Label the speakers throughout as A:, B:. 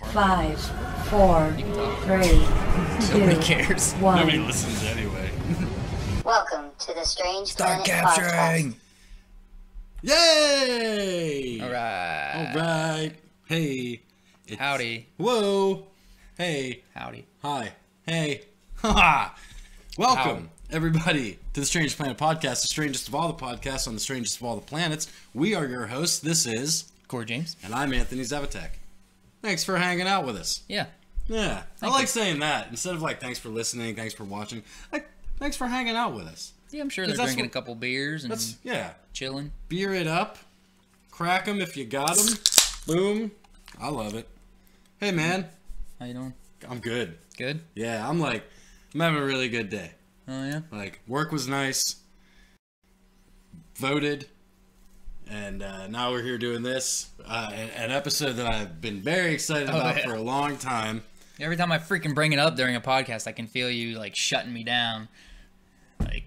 A: 5, 4, 3, 2,
B: Nobody cares.
A: 1.
C: Nobody listens anyway.
D: Welcome to the Strange
B: Start
D: Planet
B: capturing.
C: Yay!
B: All right.
C: All right. Hey.
B: Howdy.
C: Whoa. Hey.
B: Howdy.
C: Hi. Hey. Ha. Welcome,
B: How?
C: everybody, to the Strange Planet Podcast, the strangest of all the podcasts on the strangest of all the planets. We are your hosts. This is...
B: Corey James.
C: And I'm Anthony Zavatek. Thanks for hanging out with us.
B: Yeah.
C: Yeah. I
B: Thank
C: like
B: you.
C: saying that. Instead of like, thanks for listening, thanks for watching. Like, thanks for hanging out with us.
B: Yeah, I'm sure they're
C: That's
B: drinking
C: what-
B: a couple beers and
C: That's, yeah.
B: chilling.
C: Beer it up. Crack them if you got them. Boom. I love it. Hey, man.
B: How you doing?
C: I'm good.
B: Good?
C: Yeah, I'm having a really good day.
B: Oh, yeah?
C: Like, work was nice. Voted. And now we're here doing this. An episode that I've been very excited about
B: yeah.
C: for a long time.
B: Every time I freaking bring it up during a podcast, I can feel you, like, shutting me down. Like,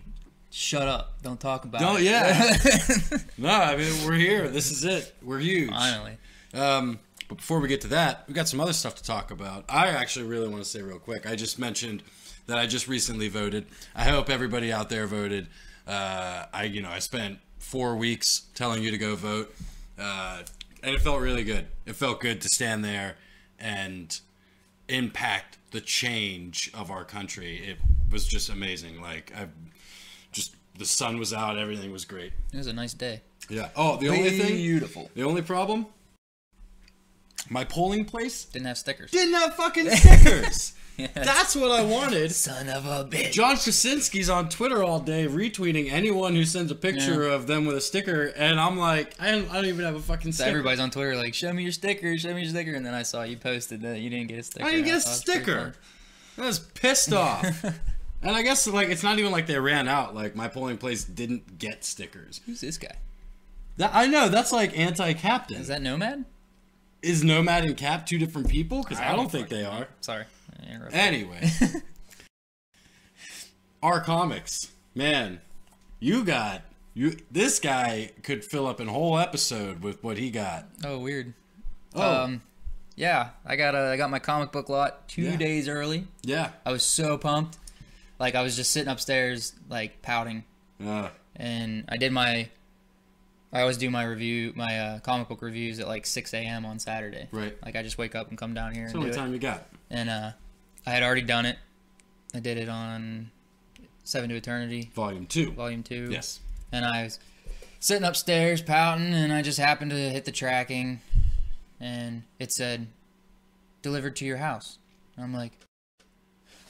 B: shut up. Don't talk about
C: Don't,
B: it.
C: yeah. No, I mean, we're here. This is it. We're huge.
B: Finally.
C: But before we get to that, we got some other stuff to talk about. I actually really want to say real quick. I just mentioned that I just recently voted. I hope everybody out there voted. I spent 4 weeks telling you to go vote, and it felt really good. It felt good to stand there and impact the change of our country. It was just amazing. Like, the sun was out. Everything was great.
B: It was a nice day.
C: Yeah. Oh, the only thing,
B: Beautiful.
C: the only problem, my polling place
B: Didn't have stickers.
C: didn't have fucking stickers.
B: Yes.
C: That's what I wanted.
B: Son of a bitch.
C: John Krasinski's on Twitter all day retweeting anyone who sends a picture of them with a sticker, and I'm like, I don't even have a fucking
B: So
C: sticker.
B: everybody's on Twitter like, show me your sticker, show me your sticker. And then I saw you posted that you didn't get a sticker.
C: I didn't get a
B: thought it was pretty
C: sticker. I was pissed off. And I guess like it's not even like they ran out. Like my polling place didn't get stickers.
B: Who's this guy?
C: I know that's like anti-captain.
B: Is that Nomad?
C: Is Nomad and Cap two different people? Because I don't think they
B: fucking know.
C: are.
B: Sorry. I interrupted.
C: Anyway, our comics, man, this guy could fill up a whole episode with what he got.
B: Oh, weird.
C: Oh.
B: Yeah, I got my comic book lot 2 days early.
C: Yeah.
B: I was so pumped. Like, I was just sitting upstairs, like, pouting. And I always do my comic book reviews at, like, 6 a.m. on Saturday.
C: Right.
B: Like, I just wake up and come down here
C: That's
B: and
C: the
B: do
C: only
B: it.
C: time you got.
B: And I had already done it. I did it on 7 to Eternity,
C: Volume 2.
B: Volume 2.
C: Yes.
B: And I was sitting upstairs pouting, and I just happened to hit the tracking, and it said, delivered to your house. And I'm like,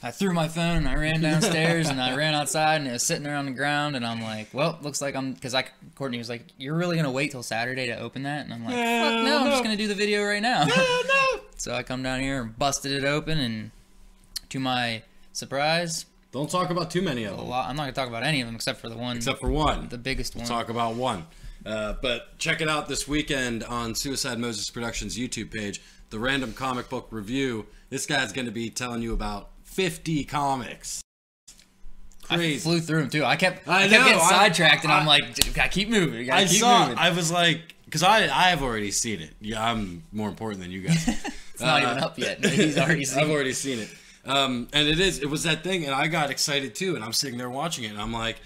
B: I threw my phone, and I ran downstairs, and I ran outside, and it was sitting there on the ground, and I'm like, well, looks like Courtney was like, you're really going to wait till Saturday to open that? And I'm like, fuck no, I'm just going to do the video right now.
C: No.
B: So I come down here and busted it open, and to my surprise,
C: Don't talk about too many of them.
B: I'm not going to talk about any of them except for the one.
C: Except for one.
B: The biggest one.
C: Talk about one. But check it out this weekend on Suicide Moses Productions YouTube page. The Random Comic Book Review. This guy's going to be telling you about 50 comics. Crazy.
B: I flew through them too. I kept
C: know,
B: getting sidetracked, and I'm like, dude, gotta keep moving. Gotta keep moving.
C: I was like, because I have already seen it. Yeah, I'm more important than you guys.
B: It's not even up yet. He's already seen
C: I've
B: it.
C: already seen it. And it was that thing, and I got excited too, and I'm sitting there watching it, and I'm like,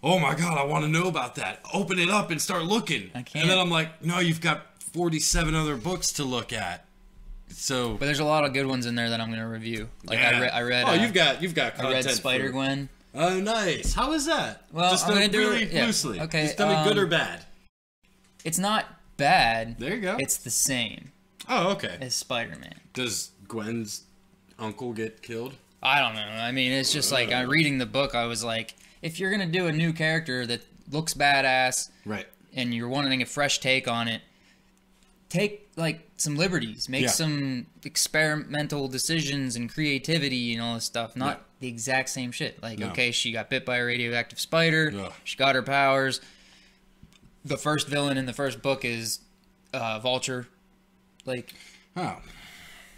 C: oh my God, I want to know about that. Open it up and start looking.
B: I can't.
C: And then I'm like, no, you've got 47 other books to look at. So,
B: But there's a lot of good ones in there that I'm gonna review. Like
C: yeah.
B: I read.
C: Oh, you've got content.
B: I read
C: for-
B: Spider Gwen.
C: Oh, nice. How is that?
B: Well,
C: just
B: I'm
C: done
B: gonna do
C: really
B: it- yeah.
C: loosely.
B: Okay,
C: Just tell me good or bad.
B: It's not bad.
C: There you go.
B: It's the same
C: Oh, okay.
B: as Spider-Man.
C: Does Gwen's uncle get killed?
B: I don't know. I mean, it's just like reading the book. I was like, if you're gonna do a new character that looks badass,
C: Right.
B: and you're wanting a fresh take on it, take like some liberties, make
C: Yeah.
B: some experimental decisions and creativity and all this stuff. Not
C: Yeah.
B: the exact same shit. Like,
C: No.
B: okay, she got bit by a radioactive spider.
C: Ugh.
B: She got her powers. The first villain in the first book is Vulture. Like,
C: Oh,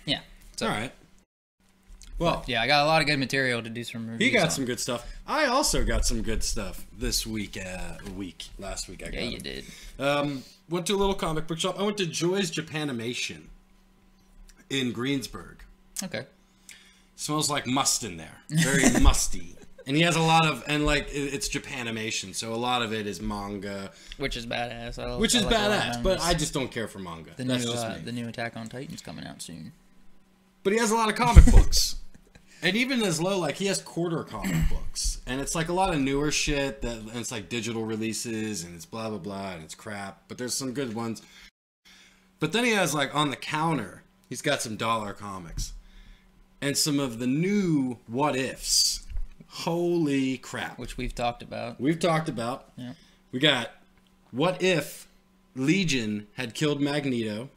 B: yeah. So,
C: all right. Well,
B: yeah, I got a lot of good material to do some reviews.
C: he got
B: on.
C: some good stuff. I also got some good stuff this week. Last week I got
B: Yeah, you
C: it.
B: did.
C: Went to a little comic book shop. I went to Joy's Japanimation. in Greensburg.
B: Okay.
C: Smells like must in there. Very musty. And he has a lot of, and like, it's Japanimation, so a lot of it is manga.
B: Which is badass.
C: Which is
B: like
C: badass, but I just don't care for manga.
B: That's just me. The new Attack on Titan's coming out soon.
C: But he has a lot of comic books. And even as low, like, he has quarter comic books. And it's like a lot of newer shit, and it's like digital releases, and it's blah, blah, blah, and it's crap. But there's some good ones. But then he has, like, on the counter, he's got some dollar comics. And some of the new what ifs. Holy crap.
B: Which we've talked about.
C: We've talked about.
B: Yeah.
C: We got what if Legion had killed Magneto.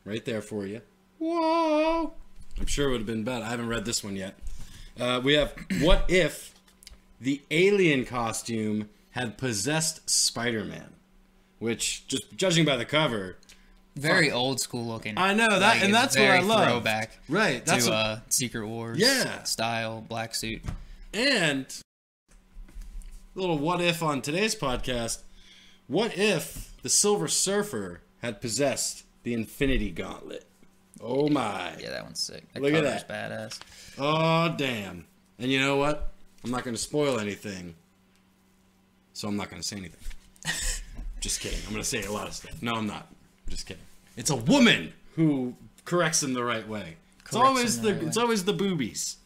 C: Right there for you. Whoa. I'm sure it would have been bad. I haven't read this one yet. We have what if the alien costume had possessed Spider-Man. Which, just judging by the cover...
B: Very old school looking.
C: I know, that,
B: like,
C: and that's what I love.
B: Throwback.
C: Right. That's
B: to Secret Wars style, black suit.
C: And a little what if on today's podcast. What if the Silver Surfer had possessed the Infinity Gauntlet? Oh my.
B: Yeah, that one's sick.
C: Look at that.
B: Badass.
C: Oh, damn. And you know what? I'm not going to spoil anything. So I'm not going to say anything. Just kidding. I'm going to say a lot of stuff. No, I'm not. I'm just kidding. It's a woman who corrects him the right way. It's always the boobies.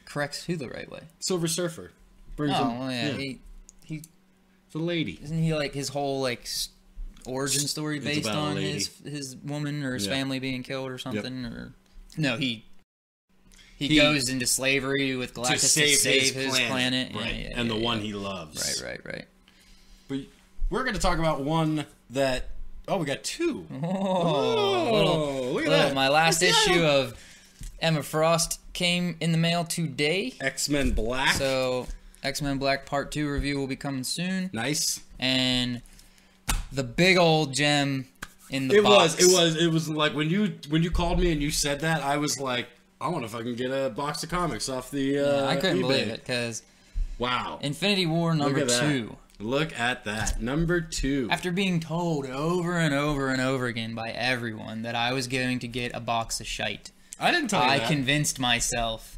B: Corrects who the right way?
C: Silver Surfer. Brings him,
B: well, yeah. He
C: it's a lady.
B: Isn't he like his whole like origin story based on his woman or his family being killed or something? Yep. Or no, he goes into slavery with Galactus to save his planet.
C: Right. And the one he loves.
B: Right.
C: But we're going to talk about one that... Oh, we got two.
B: Look at that. My last issue of Emma Frost came in the mail today.
C: X-Men Black.
B: So, X-Men Black Part 2 review will be coming soon.
C: Nice.
B: And the big old gem in the box.
C: It was like when you called me and you said that, I was like, I want to fucking get a box of comics off the
B: I couldn't
C: eBay.
B: believe it, because
C: wow.
B: Infinity War number 2.
C: Look at that. Number 2.
B: After being told over and over and over again by everyone that I was going to get a box of shite.
C: I didn't tell you that.
B: I convinced myself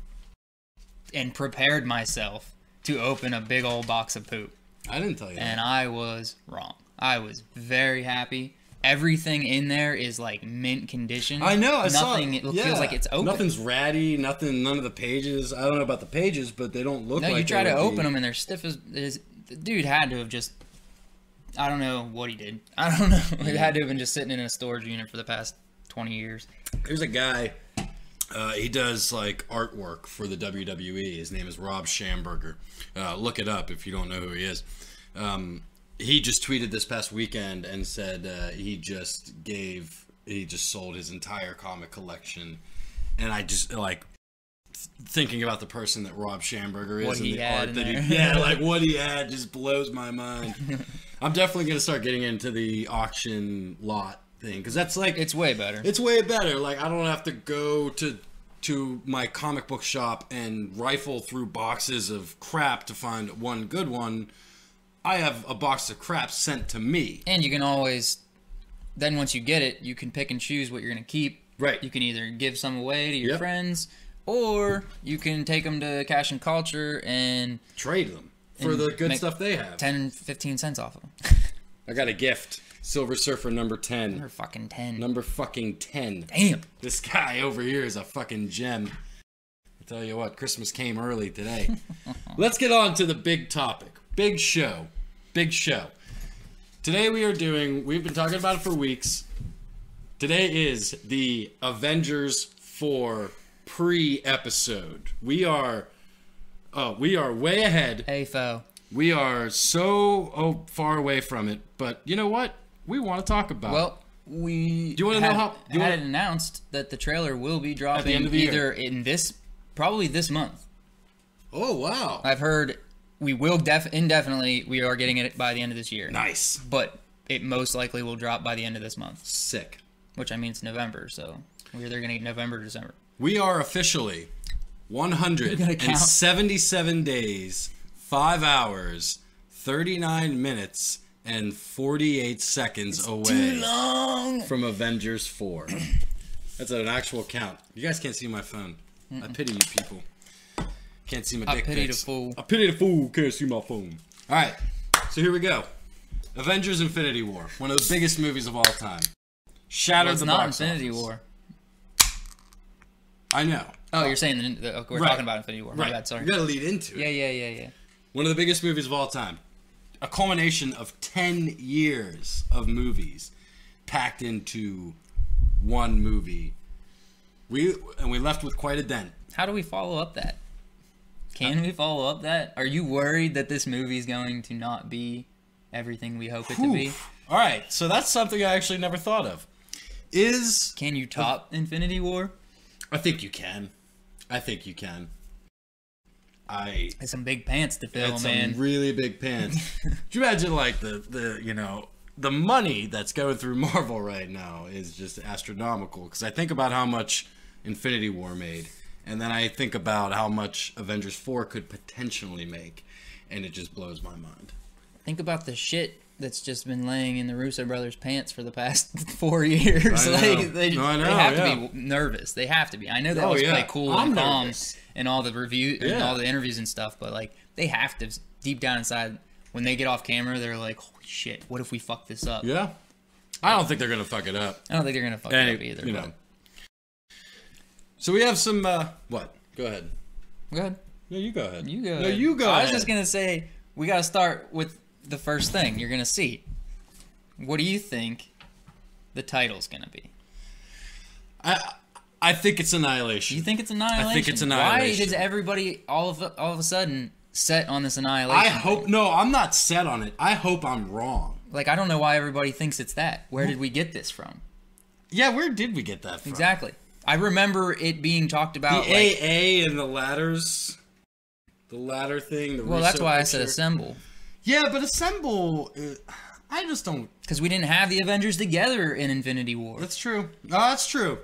B: and prepared myself to open a big old box of poop.
C: I didn't tell you that.
B: And I was wrong. I was very happy. Everything in there is like mint condition.
C: I know.
B: Nothing. It feels like it's open.
C: Nothing's ratty. Nothing. None of the pages. I don't know about the pages, but they don't look like.
B: No, you try to open them and they're stiff as. The dude had to have just. I don't know what he did. I don't know. He had to have been just sitting in a storage unit for the past 20 years.
C: There's a guy. He does like artwork for the WWE. His name is Rob Schamberger. Look it up if you don't know who he is. He just tweeted this past weekend and said he just sold his entire comic collection, and I just like thinking about the person that Rob Schamberger is
B: what
C: and
B: he
C: the
B: had
C: art that
B: there.
C: like what he had just blows my mind. I'm definitely gonna start getting into the auction lot thing because that's like
B: it's way better.
C: It's way better. Like I don't have to go to my comic book shop and rifle through boxes of crap to find one good one. I have a box of crap sent to me.
B: And you can always, then once you get it, you can pick and choose what you're going to keep.
C: Right.
B: You can either give some away to your friends, or you can take them to Cash and Culture and
C: trade them for the good stuff they have.
B: 10, 15 cents off of them.
C: I got a gift. Silver Surfer number 10.
B: Number fucking 10.
C: Number fucking 10.
B: Damn.
C: This guy over here is a fucking gem. I tell you what, Christmas came early today. Let's get on to the big topic. Big show. Big show. Today we've been talking about it for weeks. Today is the Avengers 4 pre-episode. We are way ahead.
B: AFO.
C: We are so far away from it, but you know what? We want to talk about it.
B: Well, we
C: do you want to know how
B: had it announced that the trailer will be dropping
C: at the end of the
B: either
C: year.
B: Probably this month.
C: Oh, wow.
B: I've heard we will indefinitely, we are getting it by the end of this year.
C: Nice.
B: But it most likely will drop by the end of this month.
C: Sick.
B: Which I mean it's November, so we're either going to get November or December.
C: We are officially 177 days, 5 hours, 39 minutes, and 48 seconds away
B: too long.
C: from Avengers 4. That's an actual count. You guys can't see my phone. I pity you people. Can't see my dick
B: pity
C: pics.
B: the fool.
C: I pity the fool who can't see my phone. All right, so here we go. Avengers: Infinity War, one of the biggest movies of all time. Shattered
B: Well, it's
C: the
B: not
C: box
B: Infinity
C: office.
B: War.
C: I know.
B: Oh, you're saying we're
C: Right.
B: talking about Infinity War. My
C: Right.
B: bad, sorry.
C: You gotta lead into it.
B: Yeah.
C: One of the biggest movies of all time. A culmination of 10 years of movies packed into one movie. We left with quite a dent.
B: How do we follow up that? Can we follow up that? Are you worried that this movie is going to not be everything we hope it to be?
C: All right, so that's something I actually never thought of.
B: Can you top Infinity War?
C: I think you can.
B: It's some big pants to fill,
C: It's
B: man.
C: some really big pants. Could you imagine like the money that's going through Marvel right now is just astronomical, because I think about how much Infinity War made, and then I think about how much Avengers 4 could potentially make, and it just blows my mind.
B: Think about the shit that's just been laying in the Russo brothers' pants for the past 4 years.
C: I know.
B: They have to be nervous. They have to be. I know they always play cool and calm
C: nervous.
B: in all the review and
C: Yeah.
B: all the interviews and stuff, but like they have to, deep down inside, when they get off camera, they're like, holy shit, what if we fuck this up?
C: Yeah, I don't think they're gonna fuck it up.
B: I don't think they're gonna fuck it up either.
C: You
B: but-
C: know. So we have some. What? Go ahead.
B: Go ahead.
C: No, you go ahead.
B: You go.
C: No, you go.
B: I was
C: ahead.
B: just gonna say we gotta start with the first thing you're gonna see. What do you think the title's gonna be?
C: I think it's Annihilation.
B: You think it's Annihilation?
C: I think it's Annihilation.
B: Why does everybody all of a sudden set on this Annihilation?
C: I hope.
B: thing?
C: No, I'm not set on it. I hope I'm wrong.
B: Like, I don't know why everybody thinks it's that. Where did we get this from?
C: Yeah, where did we get that from?
B: Exactly. I remember it being talked about.
C: The AA and the ladders. The ladder thing. The
B: Well, that's
C: Russo
B: why I said
C: picture.
B: assemble.
C: Yeah, but assemble. I just don't.
B: Because we didn't have the Avengers together in Infinity War.
C: That's true. No, that's true.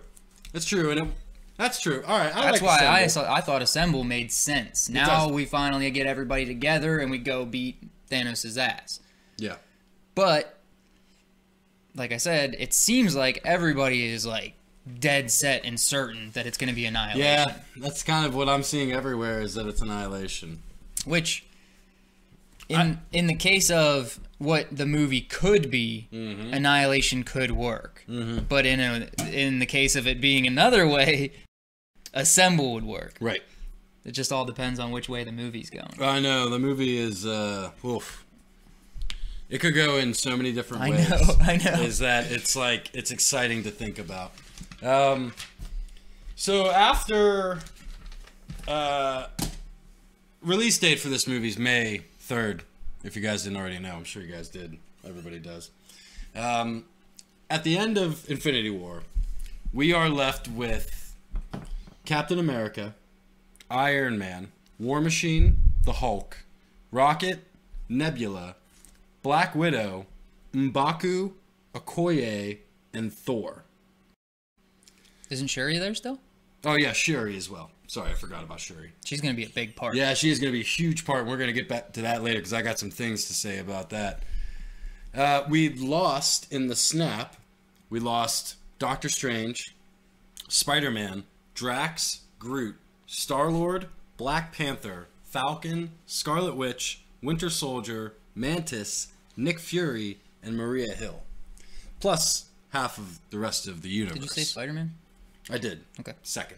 C: That's true, and that's true. All right,
B: That's
C: like
B: why
C: assemble.
B: I thought assemble made sense. Now
C: does.
B: we finally get everybody together and we go beat Thanos' ass.
C: Yeah.
B: But, like I said, it seems like everybody is like dead set and certain that it's going to be Annihilation.
C: Yeah, that's kind of what I'm seeing everywhere, is that it's Annihilation.
B: Which, in the case of what the movie could be, Annihilation could work. But in the case of it being another way, Assemble would work.
C: Right.
B: It just all depends on which way the movie's going.
C: I know, the movie is, oof. It could go in so many different ways.
B: I know.
C: Is that it's like, it's exciting to think about. So after, release date for this movie is May 3rd. If you guys didn't already know, I'm sure you guys did. Everybody does. At the end of Infinity War, we are left with Captain America, Iron Man, War Machine, the Hulk, Rocket, Nebula, Black Widow, M'Baku, Okoye, and Thor.
B: Isn't Shuri there still?
C: Oh yeah, Shuri as well. Sorry, I forgot about Shuri.
B: She's going to be a big part.
C: Yeah, she is going to be a huge part. We're going to get back to that later because I got some things to say about that. We lost in the snap. We lost Doctor Strange, Spider-Man, Drax, Groot, Star-Lord, Black Panther, Falcon, Scarlet Witch, Winter Soldier, Mantis, Nick Fury, and Maria Hill. Plus half of the rest of the universe.
B: Did you say Spider-Man?
C: I did.
B: Okay.
C: Second.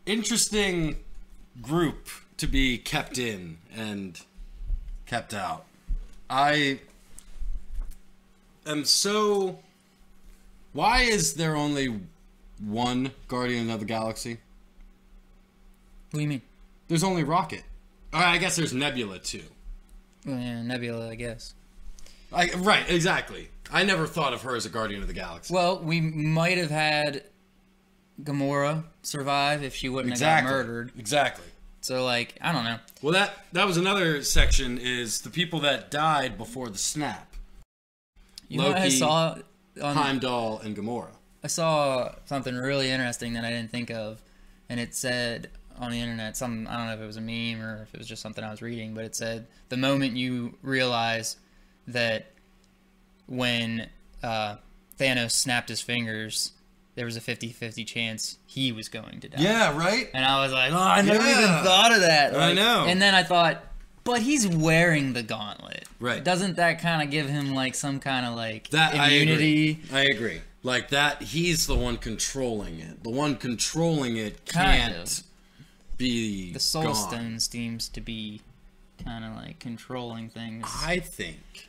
C: Interesting group to be kept in and kept out. I am so... Why is there only one Guardian of the Galaxy?
B: What do you mean?
C: There's only Rocket. I guess there's Nebula too.
B: Well, yeah, Nebula, I guess.
C: Right, exactly. I never thought of her as a Guardian of the Galaxy.
B: Well, we might have had Gamora survive if she wouldn't have got murdered.
C: Exactly.
B: So, like, I don't know.
C: Well, that was another section, is the people that died before the snap.
B: You know what I
C: Loki,
B: saw on
C: Heimdall, and Gamora.
B: I saw something really interesting that I didn't think of, and it said on the internet, I don't know if it was a meme or if it was just something I was reading, but it said the moment you realize that when Thanos Thanos snapped his fingers, there was a 50-50 chance he was going to die.
C: Yeah, right?
B: And I was like, oh, I never
C: Yeah.
B: even thought of that.
C: I know.
B: And then I thought, but he's wearing the gauntlet.
C: Right.
B: Doesn't that kind of give him, like, some kind of, like,
C: That
B: immunity?
C: I agree. Like that, he's the one controlling it. The one controlling it
B: Kind
C: can't
B: of.
C: be
B: The Soul
C: gone.
B: Stone seems to be kind of, like, controlling things.
C: I think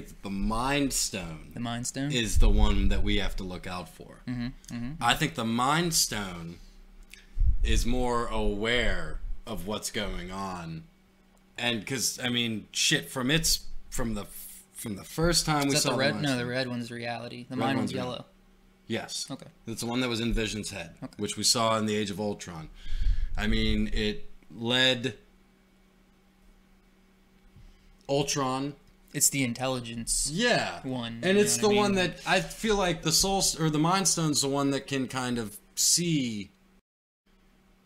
C: that the Mind Stone
B: The Mind Stone?
C: is the one that we have to look out for.
B: Mm-hmm.
C: I think the Mind Stone is more aware of what's going on, and because I mean, shit, from the first time we
B: Is that
C: saw
B: the red?
C: Mind
B: No,
C: Stone.
B: the red one's reality. The
C: Red
B: mine
C: one's
B: one's yellow.
C: Yes.
B: Okay.
C: It's the one that was in Vision's head,
B: Okay.
C: which we saw in the Age of Ultron. I mean, it led Ultron.
B: It's the intelligence.
C: Yeah.
B: One,
C: And
B: you
C: it's
B: know
C: the
B: what I
C: one
B: mean?
C: that I feel like the Soul or the Mind Stone's the one that can kind of see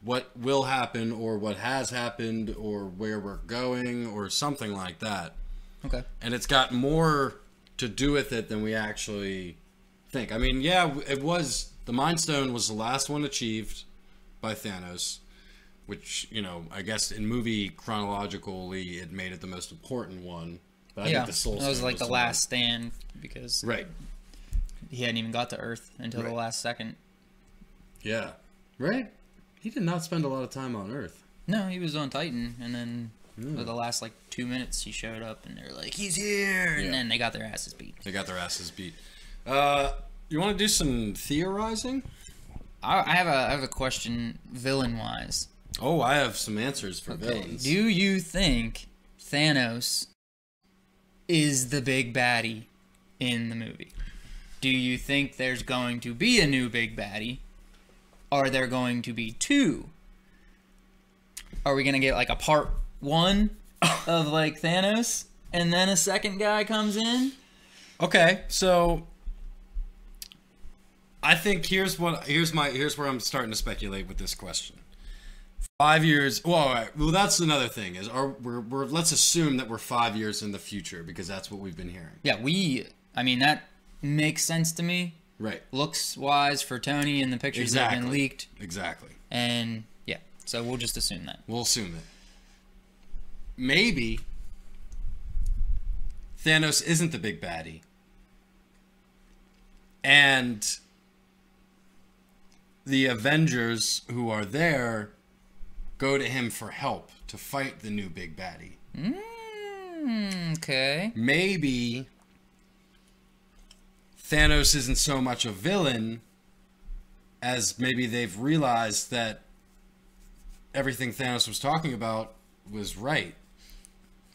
C: what will happen or what has happened or where we're going or something like that.
B: Okay.
C: And it's got more to do with it than we actually think. I mean, yeah, it was the Mind Stone was the last one achieved by Thanos, which, you know, I guess in movie chronologically it made it the most important one. But I
B: Yeah,
C: think the Soul
B: that was
C: Stone
B: like the
C: one.
B: last stand because
C: Right.
B: he hadn't even got to Earth until the
C: Right.
B: last second.
C: Yeah. Right? He did not spend a lot of time on Earth.
B: No, he was on Titan, and then for the last like 2 minutes he showed up, and they're like, "He's here!" And
C: Yeah.
B: then they got their asses beat.
C: They got their asses beat. You want to do some theorizing?
B: I have a question, villain wise.
C: Oh, I have some answers for
B: Okay,
C: villains.
B: do you think Thanos is the big baddie in the movie? Do you think there's going to be a new big baddie? Are there going to be two? Are we going to get like a part one of like Thanos and then a second guy comes in?
C: Okay, so I think here's where I'm starting to speculate with this question. 5 years. Well, all right. Well, that's another thing. Is we're let's assume that we're 5 years in the future because that's what we've been hearing.
B: Yeah, I mean, that makes sense to me.
C: Right.
B: Looks wise for Tony and the pictures that have been leaked.
C: Exactly.
B: And yeah, so we'll just assume that.
C: We'll assume it. Maybe Thanos isn't the big baddie. And the Avengers who are there go to him for help to fight the new big baddie.
B: Okay.
C: Maybe Thanos isn't so much a villain as maybe they've realized that everything Thanos was talking about was right.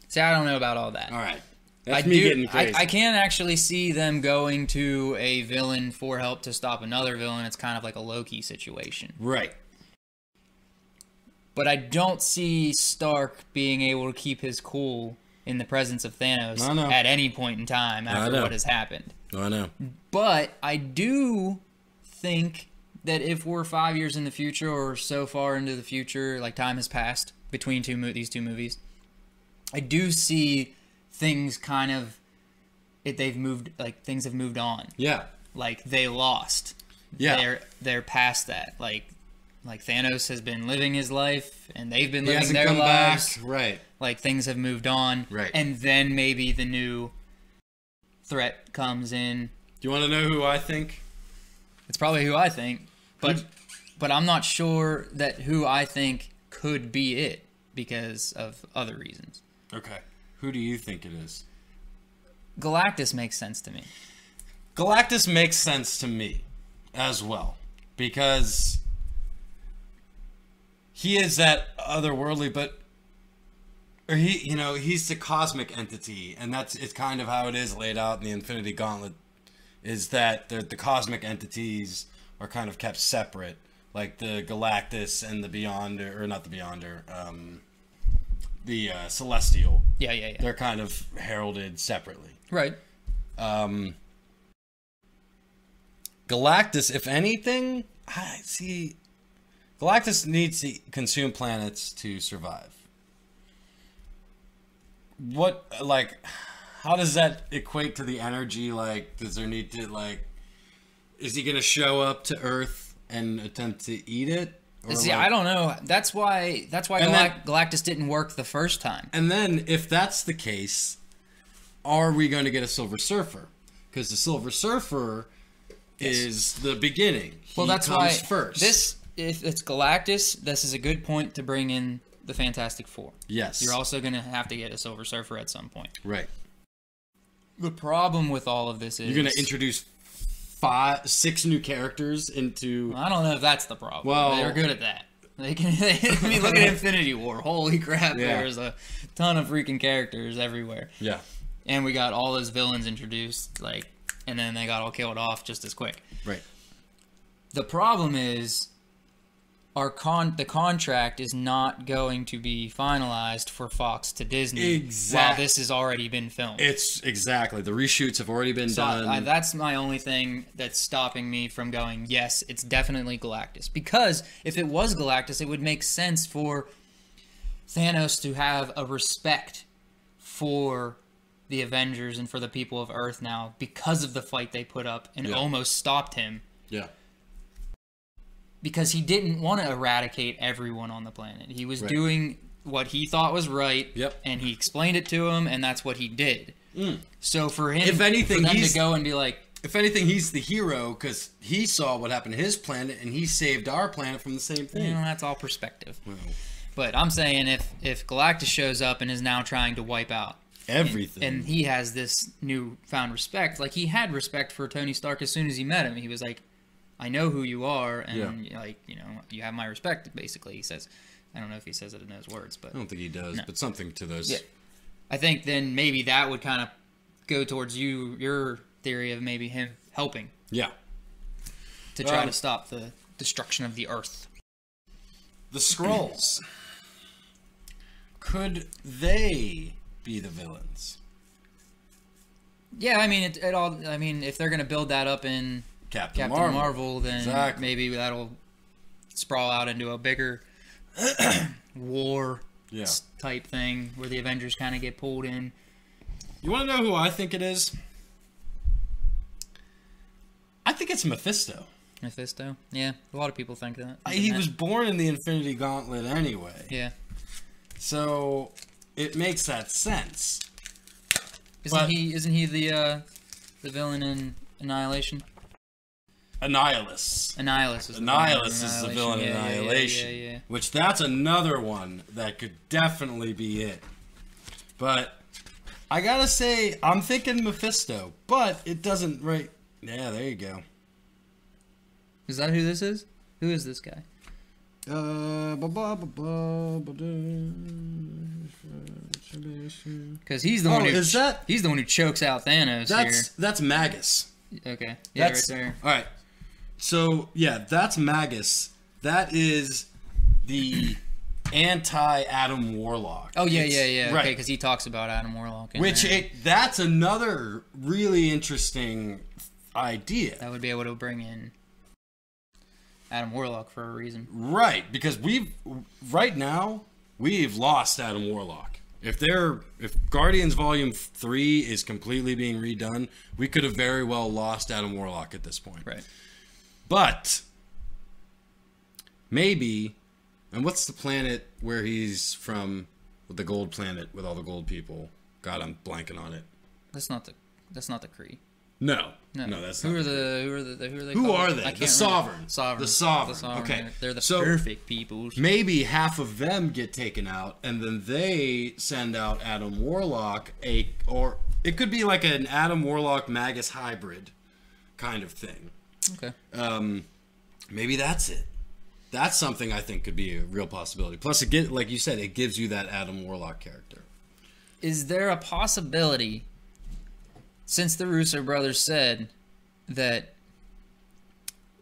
B: See, I don't know about all that.
C: All right. That's me getting crazy.
B: I can't actually see them going to a villain for help to stop another villain. It's kind of like a Loki situation.
C: Right.
B: But I don't see Stark being able to keep his cool in the presence of Thanos at any point in time after what has happened.
C: I know.
B: But I do think that if we're 5 years in the future or so far into the future, like time has passed between these two movies, I do see things kind of things have moved on.
C: Yeah.
B: Like they lost.
C: Yeah.
B: They're past that. Like Thanos has been living his life and they've been
C: He
B: living
C: hasn't
B: their
C: come
B: lives.
C: back. Right.
B: Like things have moved on.
C: Right.
B: And then maybe the new threat comes in.
C: Do you want to know who I think?
B: It's probably who I think, but I'm not sure that who I think could be it because of other reasons.
C: Okay. Who do you think it is?
B: Galactus makes sense to me.
C: Galactus makes sense to me as well because he is that otherworldly, he's the cosmic entity, and it's kind of how it is laid out in the Infinity Gauntlet. Is that the cosmic entities are kind of kept separate, like the Galactus and the Beyonder, or not the Beyonder, the Celestial.
B: Yeah.
C: They're kind of heralded separately.
B: Right.
C: Galactus, if anything, I see. Galactus needs to consume planets to survive. how does that equate to the energy? Like, does there need to, like, is he going to show up to Earth and attempt to eat it? Or
B: See,
C: like,
B: I don't know. That's why Galactus didn't work the first time.
C: and then, if that's the case, are we going to get a Silver Surfer? Because the Silver Surfer is the beginning.
B: Well, that's
C: comes
B: why
C: first.
B: if it's Galactus, this is a good point to bring in the Fantastic Four.
C: Yes.
B: You're also going to have to get a Silver Surfer at some point.
C: Right.
B: The problem with all of this is...
C: You're going to introduce 6 new characters into...
B: I don't know if that's the problem.
C: Well...
B: They're good at that. I mean, look at Infinity War. Holy crap,
C: Yeah.
B: there's a ton of freaking characters everywhere.
C: Yeah.
B: And we got all those villains introduced, like, and then they got all killed off just as quick.
C: Right.
B: The problem is the contract is not going to be finalized for Fox to Disney while this has already been filmed.
C: It's exactly. The reshoots have already been done.
B: That's my only thing that's stopping me from going, yes, it's definitely Galactus. Because if it was Galactus, it would make sense for Thanos to have a respect for the Avengers and for the people of Earth now because of the fight they put up and almost stopped him.
C: Yeah.
B: Because he didn't want to eradicate everyone on the planet. He was doing what he thought was right, and he explained it to him, and that's what he did. So for him,
C: if anything,
B: for them to go and be like...
C: If anything, he's the hero because he saw what happened to his planet, and he saved our planet from the same thing.
B: You know, that's all perspective.
C: Well,
B: but I'm saying if Galactus shows up and is now trying to wipe out
C: everything,
B: and he has this newfound respect, like he had respect for Tony Stark as soon as he met him. He was like, I know who you are, and like, you know, you have my respect, basically. He says, I don't know if he says it in those words, but
C: I don't think he does, but something to those.
B: Yeah. I think then maybe that would kind of go towards your theory of maybe him helping.
C: Yeah.
B: To try to stop the destruction of the Earth.
C: The Skrulls. Could they be the villains?
B: Yeah, I mean, it all. I mean, if they're going to build that up in Captain Marvel, then maybe that'll sprawl out into a bigger war type thing where the Avengers kind of get pulled in.
C: You want to know who I think it is? I think it's Mephisto.
B: Mephisto? Yeah, a lot of people think that.
C: He was born in the Infinity Gauntlet anyway.
B: Yeah.
C: So it makes that sense.
B: Isn't he the villain in Annihilation?
C: Annihilus.
B: Annihilus is
C: the villain in Annihilation.
B: Yeah.
C: Which that's another one that could definitely be it. But I gotta say, I'm thinking Mephisto, but it doesn't Yeah, there you go.
B: Is that who this is? Who is this guy? Because he's the one who he's the one who chokes out Thanos.
C: That's Magus.
B: Okay. Yeah,
C: That's
B: right there.
C: All right. So yeah, that's Magus. That is the anti-Adam Warlock.
B: Oh yeah.
C: Right.
B: Okay, because he talks about Adam Warlock.
C: That's another really interesting idea.
B: That would be able to bring in Adam Warlock for a reason.
C: Right, because right now we've lost Adam Warlock. If Guardians Volume 3 is completely being redone, we could have very well lost Adam Warlock at this point.
B: Right.
C: But maybe, and what's the planet where he's from? The gold planet with all the gold people. God, I'm blanking on it.
B: That's not the Kree.
C: No, that's
B: who
C: not
B: are they?
C: Who
B: called?
C: are they? The Sovereign. The Sovereign. Okay,
B: they're the
C: so
B: perfect people.
C: Maybe half of them get taken out, and then they send out Adam Warlock, or it could be like an Adam Warlock Magus hybrid kind of thing.
B: Okay.
C: Maybe that's it. That's something I think could be a real possibility. Plus, like you said, it gives you that Adam Warlock character.
B: Is there a possibility? Since the Russo brothers said that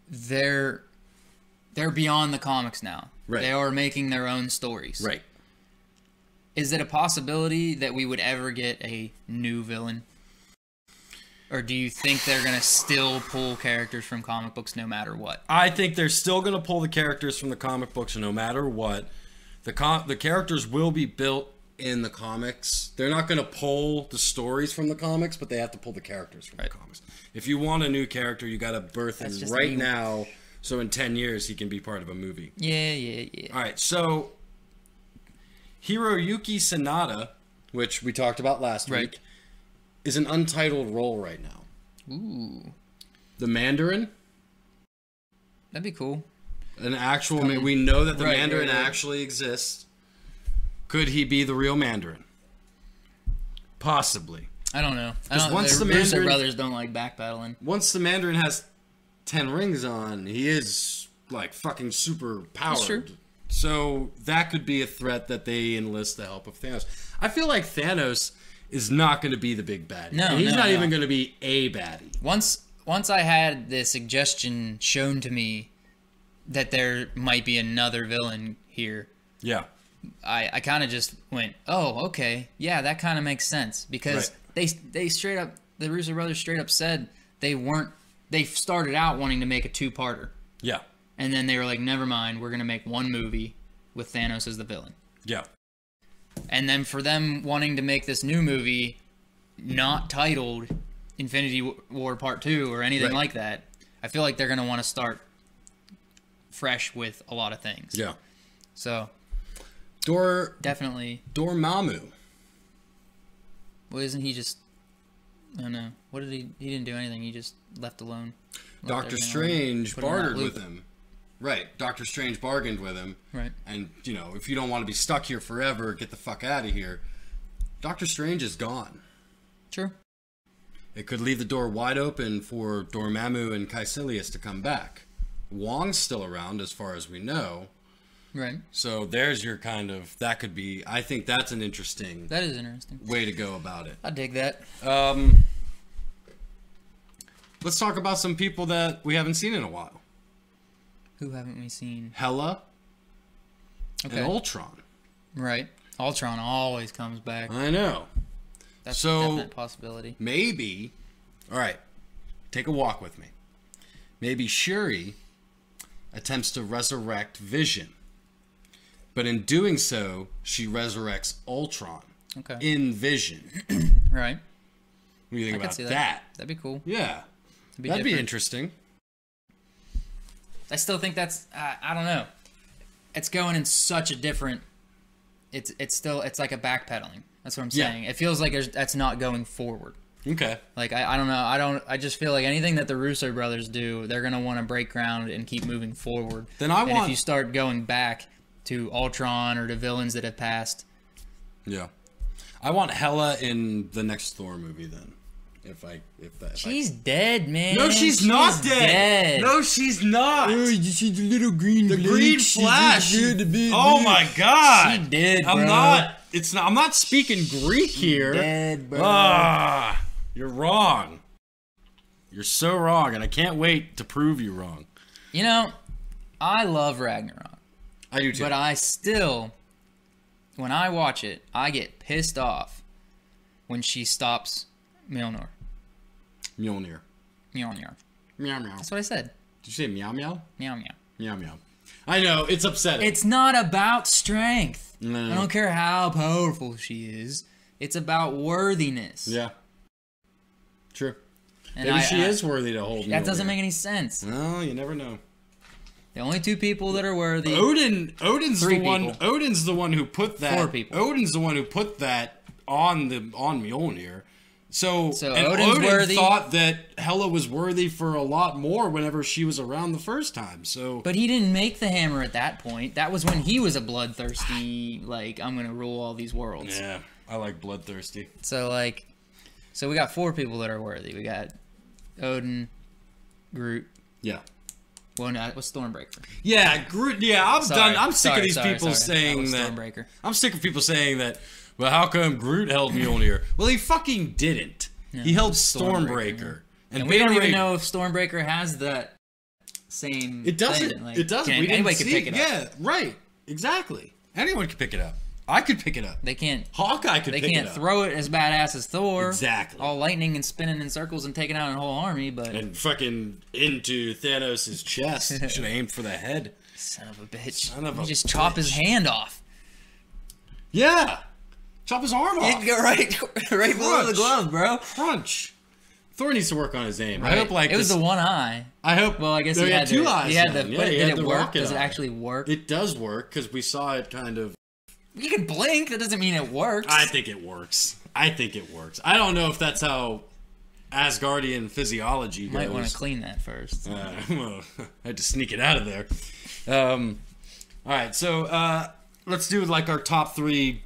B: they're beyond the comics now.
C: Right.
B: They are making their own stories.
C: Right.
B: Is it a possibility that we would ever get a new villain? Or do you think they're going to still pull characters from comic books no matter what?
C: I think they're still going to pull the characters from the comic books no matter what. The characters will be built in the comics. They're not going to pull the stories from the comics, but they have to pull the characters from the comics. If you want a new character, you got to birth him right now, so in 10 years he can be part of a movie.
B: Yeah.
C: All right, so Hiroyuki Sanada, which we talked about last week, is an untitled role right now.
B: Ooh.
C: The Mandarin.
B: That'd be cool.
C: An actual... we know that the
B: Right,
C: Mandarin
B: right.
C: actually exists. Could he be the real Mandarin? Possibly.
B: I don't know.
C: Once the
B: Russo
C: Mandarin-
B: brothers don't like backpedaling.
C: Once the Mandarin has 10 rings on, he is, like, fucking super powered.
B: That's true.
C: So that could be a threat that they enlist the help of Thanos. I feel like Thanos is not going to be the big baddie.
B: No,
C: And he's
B: no,
C: not
B: no.
C: even going to be a baddie.
B: Once I had the suggestion shown to me that there might be another villain here,
C: Yeah.
B: I kind of just went, oh, okay, yeah, that kind of makes sense, because they straight up, the Russo brothers straight up said they started out wanting to make a 2-parter,
C: Yeah.
B: and then they were like, never mind, we're gonna make one movie with Thanos as the villain,
C: Yeah.
B: and then for them wanting to make this new movie not titled Infinity War Part 2 or anything
C: Right.
B: like that, I feel like they're gonna want to start fresh with a lot of things.
C: Yeah.
B: So definitely.
C: Dormammu.
B: Well, isn't he just? I don't know. What did he? He didn't do anything. He just left alone. Left
C: Doctor
B: everything
C: Strange
B: alone. Put him in that
C: bartered
B: loop.
C: with him. Right. Doctor Strange bargained with him.
B: Right.
C: And, you know, if you don't want to be stuck here forever, get the fuck out of here. Doctor Strange is gone.
B: True.
C: It could leave the door wide open for Dormammu and Caecilius to come back. Wong's still around, as far as we know.
B: Right.
C: So there's your kind of... That could be... I think that's an interesting
B: That is interesting.
C: way to go about it.
B: I dig that.
C: Let's talk about some people that we haven't seen in a while.
B: Who haven't we seen?
C: Hela
B: Okay.
C: and Ultron.
B: Right. Ultron always comes back.
C: I know.
B: That's
C: so-
B: a definite possibility.
C: Maybe... All right. Take a walk with me. Maybe Shuri attempts to resurrect Vision. But in doing so, she resurrects Ultron
B: Okay.
C: in Vision.
B: Right.
C: What do you think
B: I could
C: about
B: see
C: that?
B: That'd be cool.
C: Yeah.
B: It'd be
C: That'd be
B: different.
C: interesting.
B: I still think that's I don't know. It's going in such a different. It's like a backpedaling. That's what I'm
C: Yeah.
B: saying. It feels like that's not going forward.
C: Okay.
B: Like I don't know. I just feel like anything that the Russo brothers do, they're gonna want to break ground and keep moving forward.
C: Then I
B: and
C: want-
B: if you start going back to Ultron or to villains that have passed,
C: Yeah. I want Hela in the next Thor movie then.
B: she's dead, man.
C: No, she's not dead. No, she's not.
B: you see the little green
C: The Green Flash. Oh my god.
B: She dead,
C: I'm
B: bro.
C: not. It's not. I'm not speaking Greek here.
B: Dead, bro.
C: Ah, you're wrong. You're so wrong, and I can't wait to prove you wrong.
B: You know, I love Ragnarok.
C: I do too.
B: But I still, when I watch it, I get pissed off when she stops Mjolnir.
C: Mjolnir.
B: Mjolnir.
C: Meow meow.
B: That's what I said.
C: Did you say meow meow?
B: Meow meow.
C: Meow meow. I know it's upsetting.
B: It's not about strength.
C: No.
B: I don't care how powerful she is. It's about worthiness.
C: Yeah. True.
B: And
C: Maybe she is worthy to hold.
B: That doesn't
C: Mjolnir.
B: make any sense.
C: Well, you never know.
B: The only 2 people that are worthy.
C: Odin's
B: 3
C: the one.
B: people.
C: Odin's the one who put that.
B: 4 people.
C: Odin's the one who put that on Mjolnir. So and
B: Odin's
C: Odin
B: worthy.
C: thought that Hela was worthy for a lot more whenever she was around the first time. So,
B: But he didn't make the hammer at that point. That was when he was a bloodthirsty, like, I'm going to rule all these worlds.
C: yeah, I like bloodthirsty.
B: So we got 4 people that are worthy. We got Odin, Groot.
C: Yeah.
B: Well, no, what's Stormbreaker?
C: Yeah, Groot. Yeah, I'm
B: Sorry,
C: done. I'm sick of these
B: sorry,
C: people saying
B: That was
C: that.
B: Stormbreaker.
C: I'm sick of people saying that. Well, how come Groot held Mjolnir? Well, he fucking didn't. He held Stormbreaker.
B: And we don't even
C: Beta Ray-
B: know if Stormbreaker has that same.
C: It doesn't.
B: thing. Like,
C: It doesn't. We didn't
B: anybody
C: see.
B: can pick it up.
C: Yeah, right. Exactly. Anyone can pick it up. I could pick it up.
B: They can't.
C: Hawkeye could
B: They
C: pick
B: can't
C: it up.
B: throw it as badass as Thor.
C: Exactly.
B: All lightning and spinning in circles and taking out a whole army, but
C: And fucking into Thanos' chest. Should have aimed for the head.
B: son of a bitch.
C: Son of
B: You
C: a
B: just chop his
C: bitch.
B: hand off.
C: Yeah. Chop his arm off.
B: It'd go right below the glove, bro.
C: Crunch. Thor needs to work on his aim.
B: Right.
C: I hope like
B: it was the one eye.
C: I hope.
B: Well, I guess
C: he had two eyes.
B: He had
C: then.
B: the.
C: Yeah, he
B: did
C: had
B: it
C: the
B: work?
C: rocket
B: Does it
C: eye.
B: actually work?
C: It does work because we saw it kind of.
B: You can blink. That doesn't mean it works.
C: I think it works. I don't know if that's how Asgardian physiology goes.
B: Might want to clean that first.
C: Well, I had to sneak it out of there. All right, so let's do like our top 3.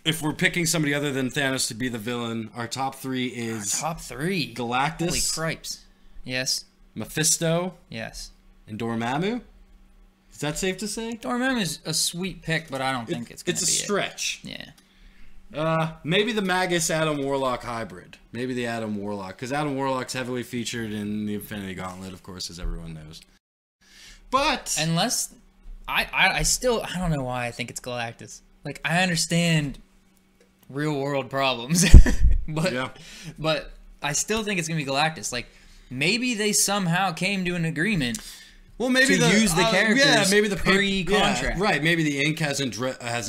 C: If we're picking somebody other than Thanos to be the villain, our top 3 is
B: Top 3.
C: Galactus,
B: Holy cripes. Yes.
C: Mephisto,
B: Yes.
C: and Dormammu. Is that safe to say?
B: Dormammu is a sweet pick, but I don't think it's going to be
C: a stretch.
B: Yeah.
C: Maybe the Magus Adam Warlock hybrid. Maybe the Adam Warlock, because Adam Warlock's heavily featured in the Infinity Gauntlet, of course, as everyone knows. But
B: Unless I still I don't know why I think it's Galactus. Like I understand real world problems, but I still think it's gonna be Galactus. Like maybe they somehow came to an agreement.
C: well, maybe
B: to use the characters
C: Yeah, maybe the
B: pre-contract.
C: Yeah, right? Maybe the ink hasn't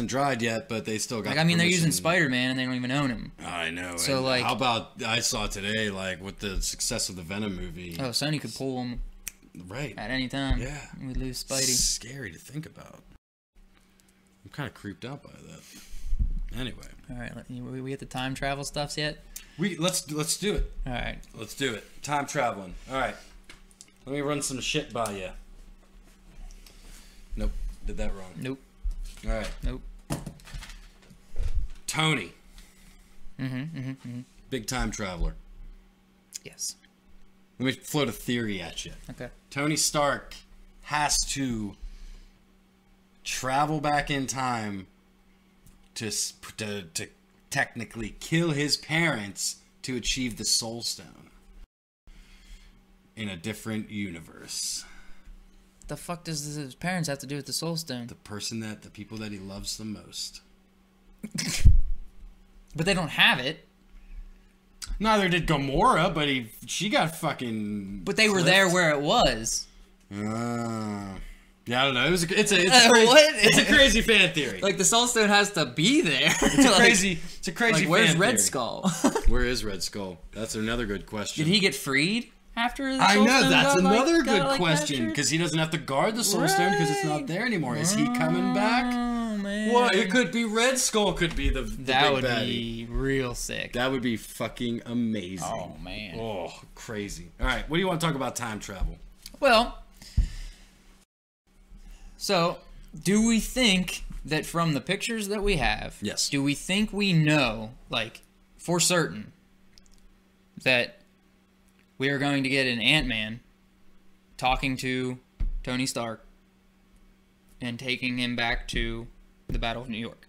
C: dried yet, but they still got.
B: Like I mean, they're using
C: permission.
B: Spider-Man and they don't even own him.
C: I know.
B: So,
C: and
B: like-
C: how about I saw today, like with the success of the Venom movie.
B: Oh, Sony could pull him
C: Right.
B: at any time.
C: Yeah.
B: We lose
C: It's
B: Spidey.
C: scary to think about. I'm kind of creeped out by that. Anyway,
B: All right, we get the time travel stuffs yet?
C: let's do it.
B: All right.
C: Let's do it. Time traveling. All right. Let me run some shit by you. Nope. Did that wrong.
B: Nope.
C: All right.
B: Nope.
C: Tony. Big time traveler.
B: Yes.
C: Let me float a theory at you.
B: Okay.
C: Tony Stark has to travel back in time to technically kill his parents to achieve the Soul Stone in a different universe.
B: The fuck does his parents have to do with the Soul Stone?
C: The people that he loves the most.
B: But they don't have it.
C: Neither did Gamora, but she got fucking.
B: But they were
C: clipped.
B: there where it was.
C: Yeah, I don't know. It's a crazy,
B: What?
C: It's a crazy fan theory.
B: Like the Soul Stone has to be there.
C: It's a crazy.
B: Like, where's
C: fan
B: Red
C: theory.
B: Skull?
C: Where is Red Skull? That's another good question.
B: Did he get freed after the
C: I
B: Soul
C: know
B: Stone
C: that's
B: got,
C: another
B: got,
C: good question
B: captured?
C: because he doesn't have to guard the Soul Stone because it's not there anymore. Is he coming back?
B: Oh man.
C: What? It could be Red Skull. Could be the
B: That
C: big
B: would
C: baddie.
B: be real sick.
C: That would be fucking amazing.
B: Oh man.
C: Oh, crazy. All right, what do you want to talk about time travel?
B: Well, so do we think that from the pictures that we have,
C: Yes.
B: do we think we know, like, for certain, that we are going to get an Ant-Man talking to Tony Stark and taking him back to the Battle of New York?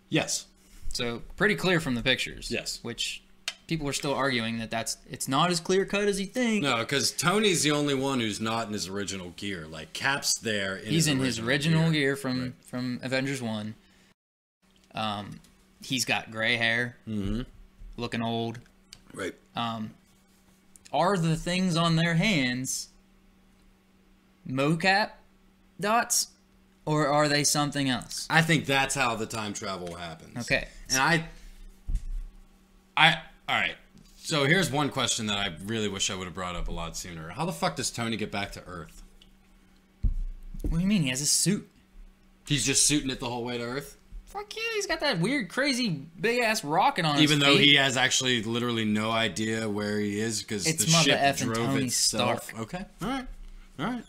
C: Yes.
B: So, pretty clear from the pictures.
C: Yes.
B: Which people are still arguing that it's not as clear-cut as you think.
C: No, because Tony's the only one who's not in his original gear. Like, Cap's there.
B: He's in his original gear from,
C: Right.
B: from Avengers 1. He's got gray hair, looking old.
C: Right.
B: Are the things on their hands mocap dots, or are they something else?
C: I think that's how the time travel happens.
B: Okay.
C: And all right. So here's one question that I really wish I would have brought up a lot sooner. How the fuck does Tony get back to Earth?
B: What do you mean? He has a suit.
C: He's just suiting it the whole way to Earth?
B: Fuck yeah, he's got that weird, crazy, big-ass rocket on
C: Even
B: his
C: though
B: feet.
C: he has actually literally no idea where he is because
B: It's
C: the
B: Mother
C: ship
B: effing
C: drove
B: Tony
C: itself.
B: Stark.
C: Okay. All right.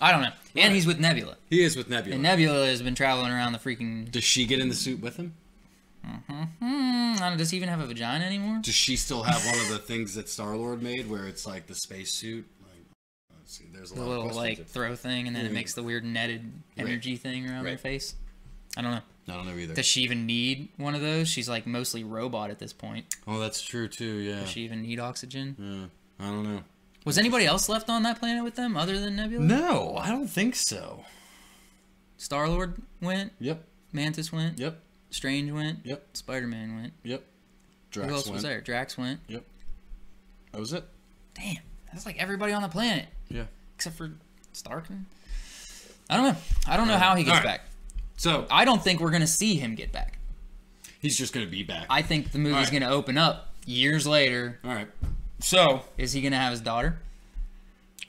B: I don't know. And he's with Nebula.
C: He is with Nebula.
B: And Nebula has been traveling around the freaking...
C: Does she get in the suit with him?
B: I don't know, does he even have a vagina anymore?
C: Does she still have one of the things that Star-Lord made where it's like the space suit? Like, let's see, there's a
B: The
C: lot
B: little,
C: of
B: like,
C: questions.
B: throw thing, and then it makes the weird netted energy thing around her
C: Right.
B: face. I don't know.
C: I don't know either.
B: Does she even need one of those? She's, like, mostly robot at this point.
C: Oh, that's true too, yeah.
B: Does she even need oxygen?
C: I don't know.
B: Was anybody else left on that planet with them other than Nebula?
C: No, I don't think so.
B: Star-Lord went.
C: Yep,
B: Mantis went.
C: yep,
B: Strange went.
C: yep,
B: Spider-Man went.
C: yep. Drax
B: Who else
C: went.
B: was there? Drax went.
C: Yep. That was it.
B: Damn, that's like everybody on the planet
C: Yeah.
B: except for Stark. I don't know. I don't know how he gets
C: Alright.
B: back.
C: So,
B: I don't think we're gonna see him get back.
C: He's just gonna be back.
B: I think the movie's
C: All right.
B: going to open up years later.
C: All right. So
B: Is he going to have his daughter?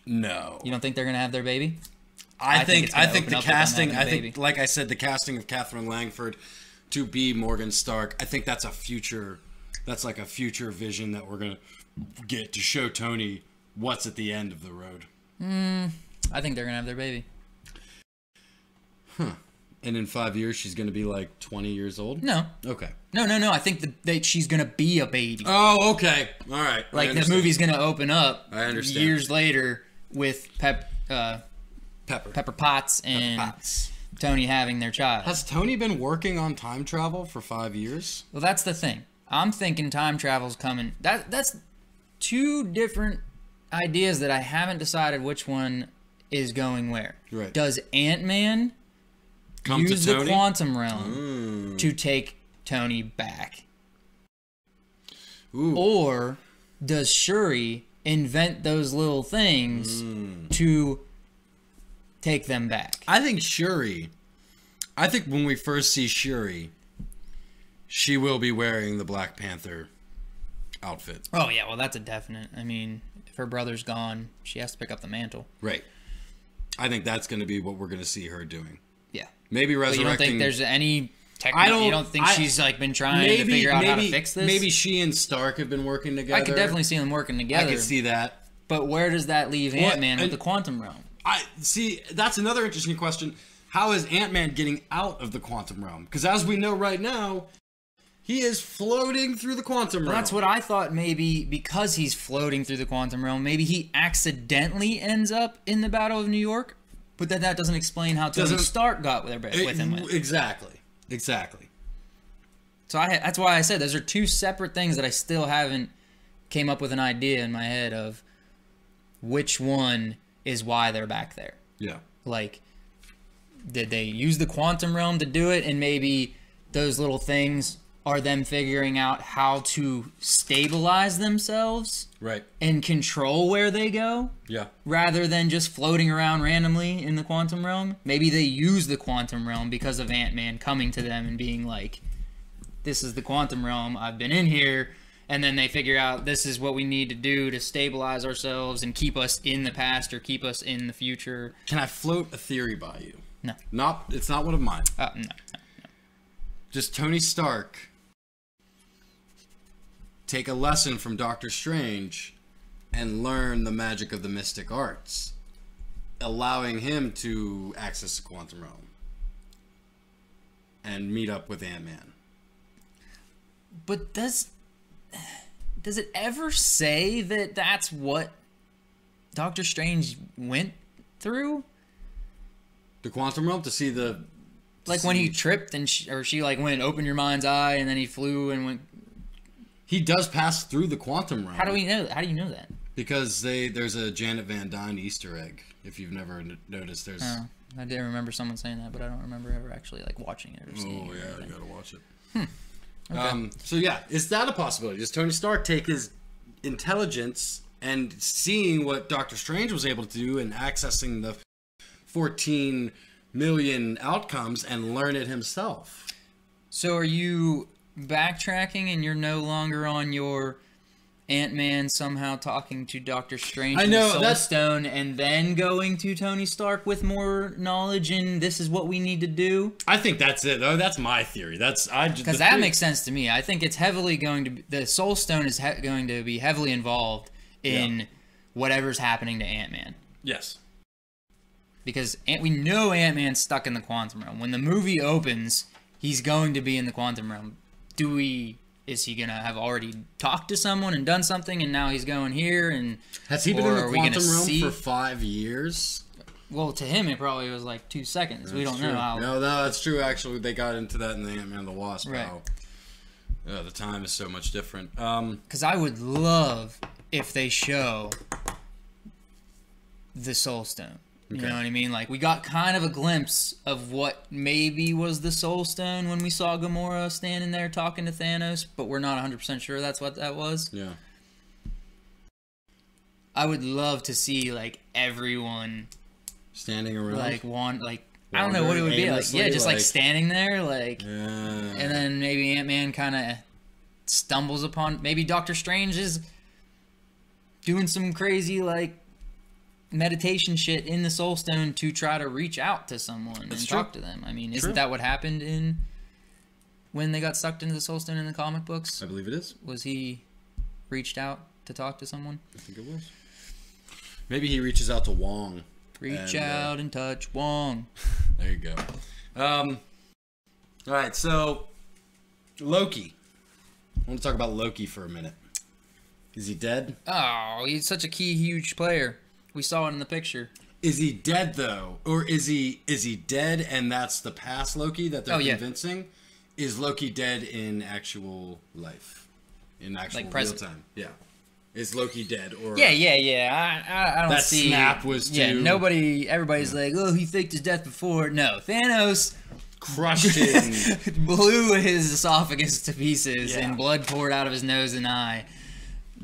C: no,
B: You don't think they're going to have their baby?
C: I think
B: it's gonna
C: the
B: open up with them
C: casting.
B: having a
C: I think,
B: baby.
C: like I said, the casting of Catherine Langford to be Morgan Stark. I think that's a future. That's like a future vision that we're gonna get to show Tony what's at the end of the road.
B: I think they're going to have their baby.
C: And in 5 years, she's gonna be like 20 years old.
B: No.
C: Okay.
B: No. I think that she's going to be a baby.
C: Oh, okay. All right. I
B: Like, the
C: understand.
B: movie's going to open up
C: I understand.
B: years later with
C: Pepper.
B: Pepper Potts and
C: Potts.
B: Tony having their child.
C: Has Tony been working on time travel for 5 years?
B: Well, that's the thing. I'm thinking time travel's coming. That's two different ideas that I haven't decided which one is going where.
C: Right.
B: Does Ant-Man
C: Come
B: use
C: to
B: the
C: Tony?
B: quantum realm to take Tony back?
C: Ooh.
B: Or does Shuri invent those little things to take them back?
C: I think Shuri. I think when we first see Shuri, she will be wearing the Black Panther outfit.
B: Oh, yeah, well, that's a definite. I mean, if her brother's gone, she has to pick up the mantle.
C: Right. I think that's going to be what we're going to see her doing.
B: Yeah.
C: Maybe
B: But
C: resurrecting.
B: you don't think there's any you don't think she's like been trying to figure out how to fix this?
C: Maybe she and Stark have been working together.
B: I could definitely see them working together.
C: I could see that.
B: But where does that leave
C: Well,
B: Ant-Man with
C: and-
B: the quantum realm?
C: I see. That's another interesting question. How is Ant-Man getting out of the quantum realm? Because as we know right now, he is floating through the quantum realm.
B: Well, that's what I thought. Maybe because he's floating through the quantum realm, maybe he accidentally ends up in the Battle of New York. But that doesn't explain how Tony Stark got with him.
C: Exactly.
B: So that's why I said those are two separate things that I still haven't came up with an idea in my head of which one is why they're back there.
C: Yeah.
B: Like, did they use the quantum realm to do it, and maybe those little things are them figuring out how to stabilize themselves
C: Right.
B: and control where they go
C: Yeah.
B: rather than just floating around randomly in the quantum realm? Maybe they use the quantum realm because of Ant-Man coming to them and being like, this is the quantum realm, I've been in here, and then they figure out this is what we need to do to stabilize ourselves and keep us in the past or keep us in the future.
C: Can I float a theory by you?
B: No.
C: It's not one of mine.
B: No.
C: Just Tony Stark take a lesson from Doctor Strange and learn the magic of the mystic arts, allowing him to access the quantum realm and meet up with Ant-Man.
B: But does it ever say that that's what Doctor Strange went through?
C: The quantum realm to see the...
B: Like when he tripped and she like went, open your mind's eye, and then he flew and went...
C: He does pass through the quantum realm.
B: How do we know that? How do you know that?
C: Because there's a Janet Van Dyne Easter egg. If you've never noticed, there's...
B: Oh, I did remember someone saying that, but I don't remember ever actually like watching it or seeing it.
C: Oh,
B: or
C: yeah,
B: anything.
C: you gotta watch it.
B: Okay.
C: So yeah, is that a possibility? Does Tony Stark take his intelligence and seeing what Doctor Strange was able to do and accessing the 14 million outcomes and learn it himself?
B: So are you backtracking and you're no longer on your Ant-Man somehow talking to Doctor Strange
C: I
B: and
C: know,
B: the Soul
C: that's-
B: Stone and then going to Tony Stark with more knowledge and this is what we need to do?
C: I think that's it. Oh, that's my theory.
B: Because that makes sense to me. I think it's heavily going to be, the Soul Stone is going to be heavily involved in whatever's happening to Ant-Man.
C: Yes.
B: Because we know Ant-Man's stuck in the quantum realm. When the movie opens, he's going to be in the quantum realm. Is he going to have already talked to someone and done something and now he's going here? And
C: Has he been in
B: or
C: the
B: are we gonna
C: quantum realm
B: see-
C: for 5 years?
B: Well, to him, it probably was like 2 seconds. We don't know how.
C: No, that's true. Actually, they got into that in the Ant-Man and the Wasp.
B: Right.
C: How the time is so much different.
B: Because I would love if they show the Soul Stone. You know what I mean? Like, we got kind of a glimpse of what maybe was the Soul Stone when we saw Gamora standing there talking to Thanos, but we're not 100% sure that's what that was.
C: Yeah.
B: I would love to see, like, everyone,
C: Standing around.
B: like, I don't know what it would be like.
C: aimlessly,
B: Yeah, just like standing there, like,
C: Yeah.
B: and then maybe Ant-Man kind of stumbles upon. Maybe Doctor Strange is doing some crazy like meditation shit in the Soul Stone to try to reach out to someone and talk to them. I mean, isn't that what happened in when they got sucked into the Soul Stone in the comic books?
C: I believe it is.
B: Was he reached out to talk to someone?
C: I think it was. Maybe he reaches out to Wong.
B: Reach out and touch Wong.
C: There you go. All right, so Loki. I want to talk about Loki for a minute. Is he dead?
B: Oh, he's such a key, huge player. We saw it in the picture.
C: Is he dead though, or is he dead and that's the past Loki that they're convincing? Is Loki dead in actual life, in actual
B: Like
C: real time? Yeah. Is Loki dead or?
B: Yeah. I don't
C: that
B: see.
C: snap was too.
B: Yeah, everybody's like, oh, he faked his death before. No, Thanos
C: crushed him,
B: blew his esophagus to pieces, and blood poured out of his nose and eye.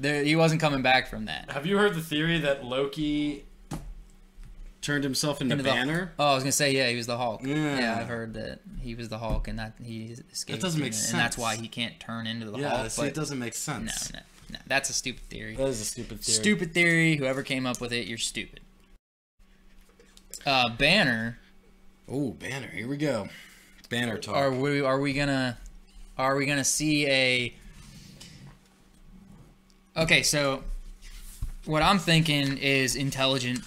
B: He wasn't coming back from that.
C: Have you heard the theory that Loki turned himself into Banner?
B: I was gonna say, yeah, he was the Hulk.
C: Yeah.
B: I've heard that he was the Hulk, and that he escaped.
C: That doesn't make sense,
B: and that's why he can't turn into the Hulk.
C: Yeah,
B: But
C: it doesn't make sense.
B: No, that's a stupid theory.
C: That is a stupid theory.
B: Stupid theory. Whoever came up with it, you're stupid. Banner.
C: Oh, Banner. Here we go. Banner talk.
B: Are we gonna see a? Okay, so what I'm thinking is intelligent,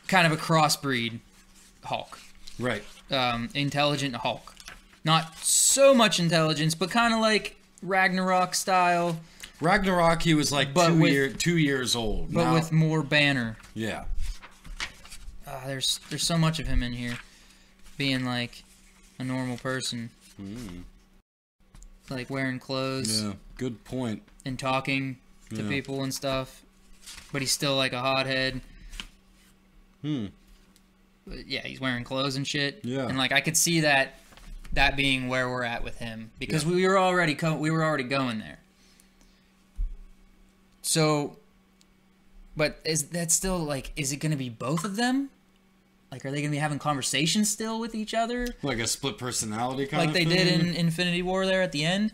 B: kind of a crossbreed Hulk.
C: Right.
B: Intelligent Hulk. Not so much intelligence, but kind of like Ragnarok style.
C: Ragnarok, he was like 2 years old.
B: But with more Banner.
C: Yeah.
B: There's so much of him in here, being like a normal person, like wearing clothes.
C: Yeah, good point.
B: And talking to people and stuff, but he's still like a hothead. But yeah, he's wearing clothes and shit.
C: Yeah.
B: And like I could see that being where we're at with him because we were already going there. So, but is that still like? Is it going to be both of them? Like, are they going to be having conversations still with each other?
C: Like a split personality kind
B: like
C: of
B: they
C: thing?
B: did in Infinity War there at the end?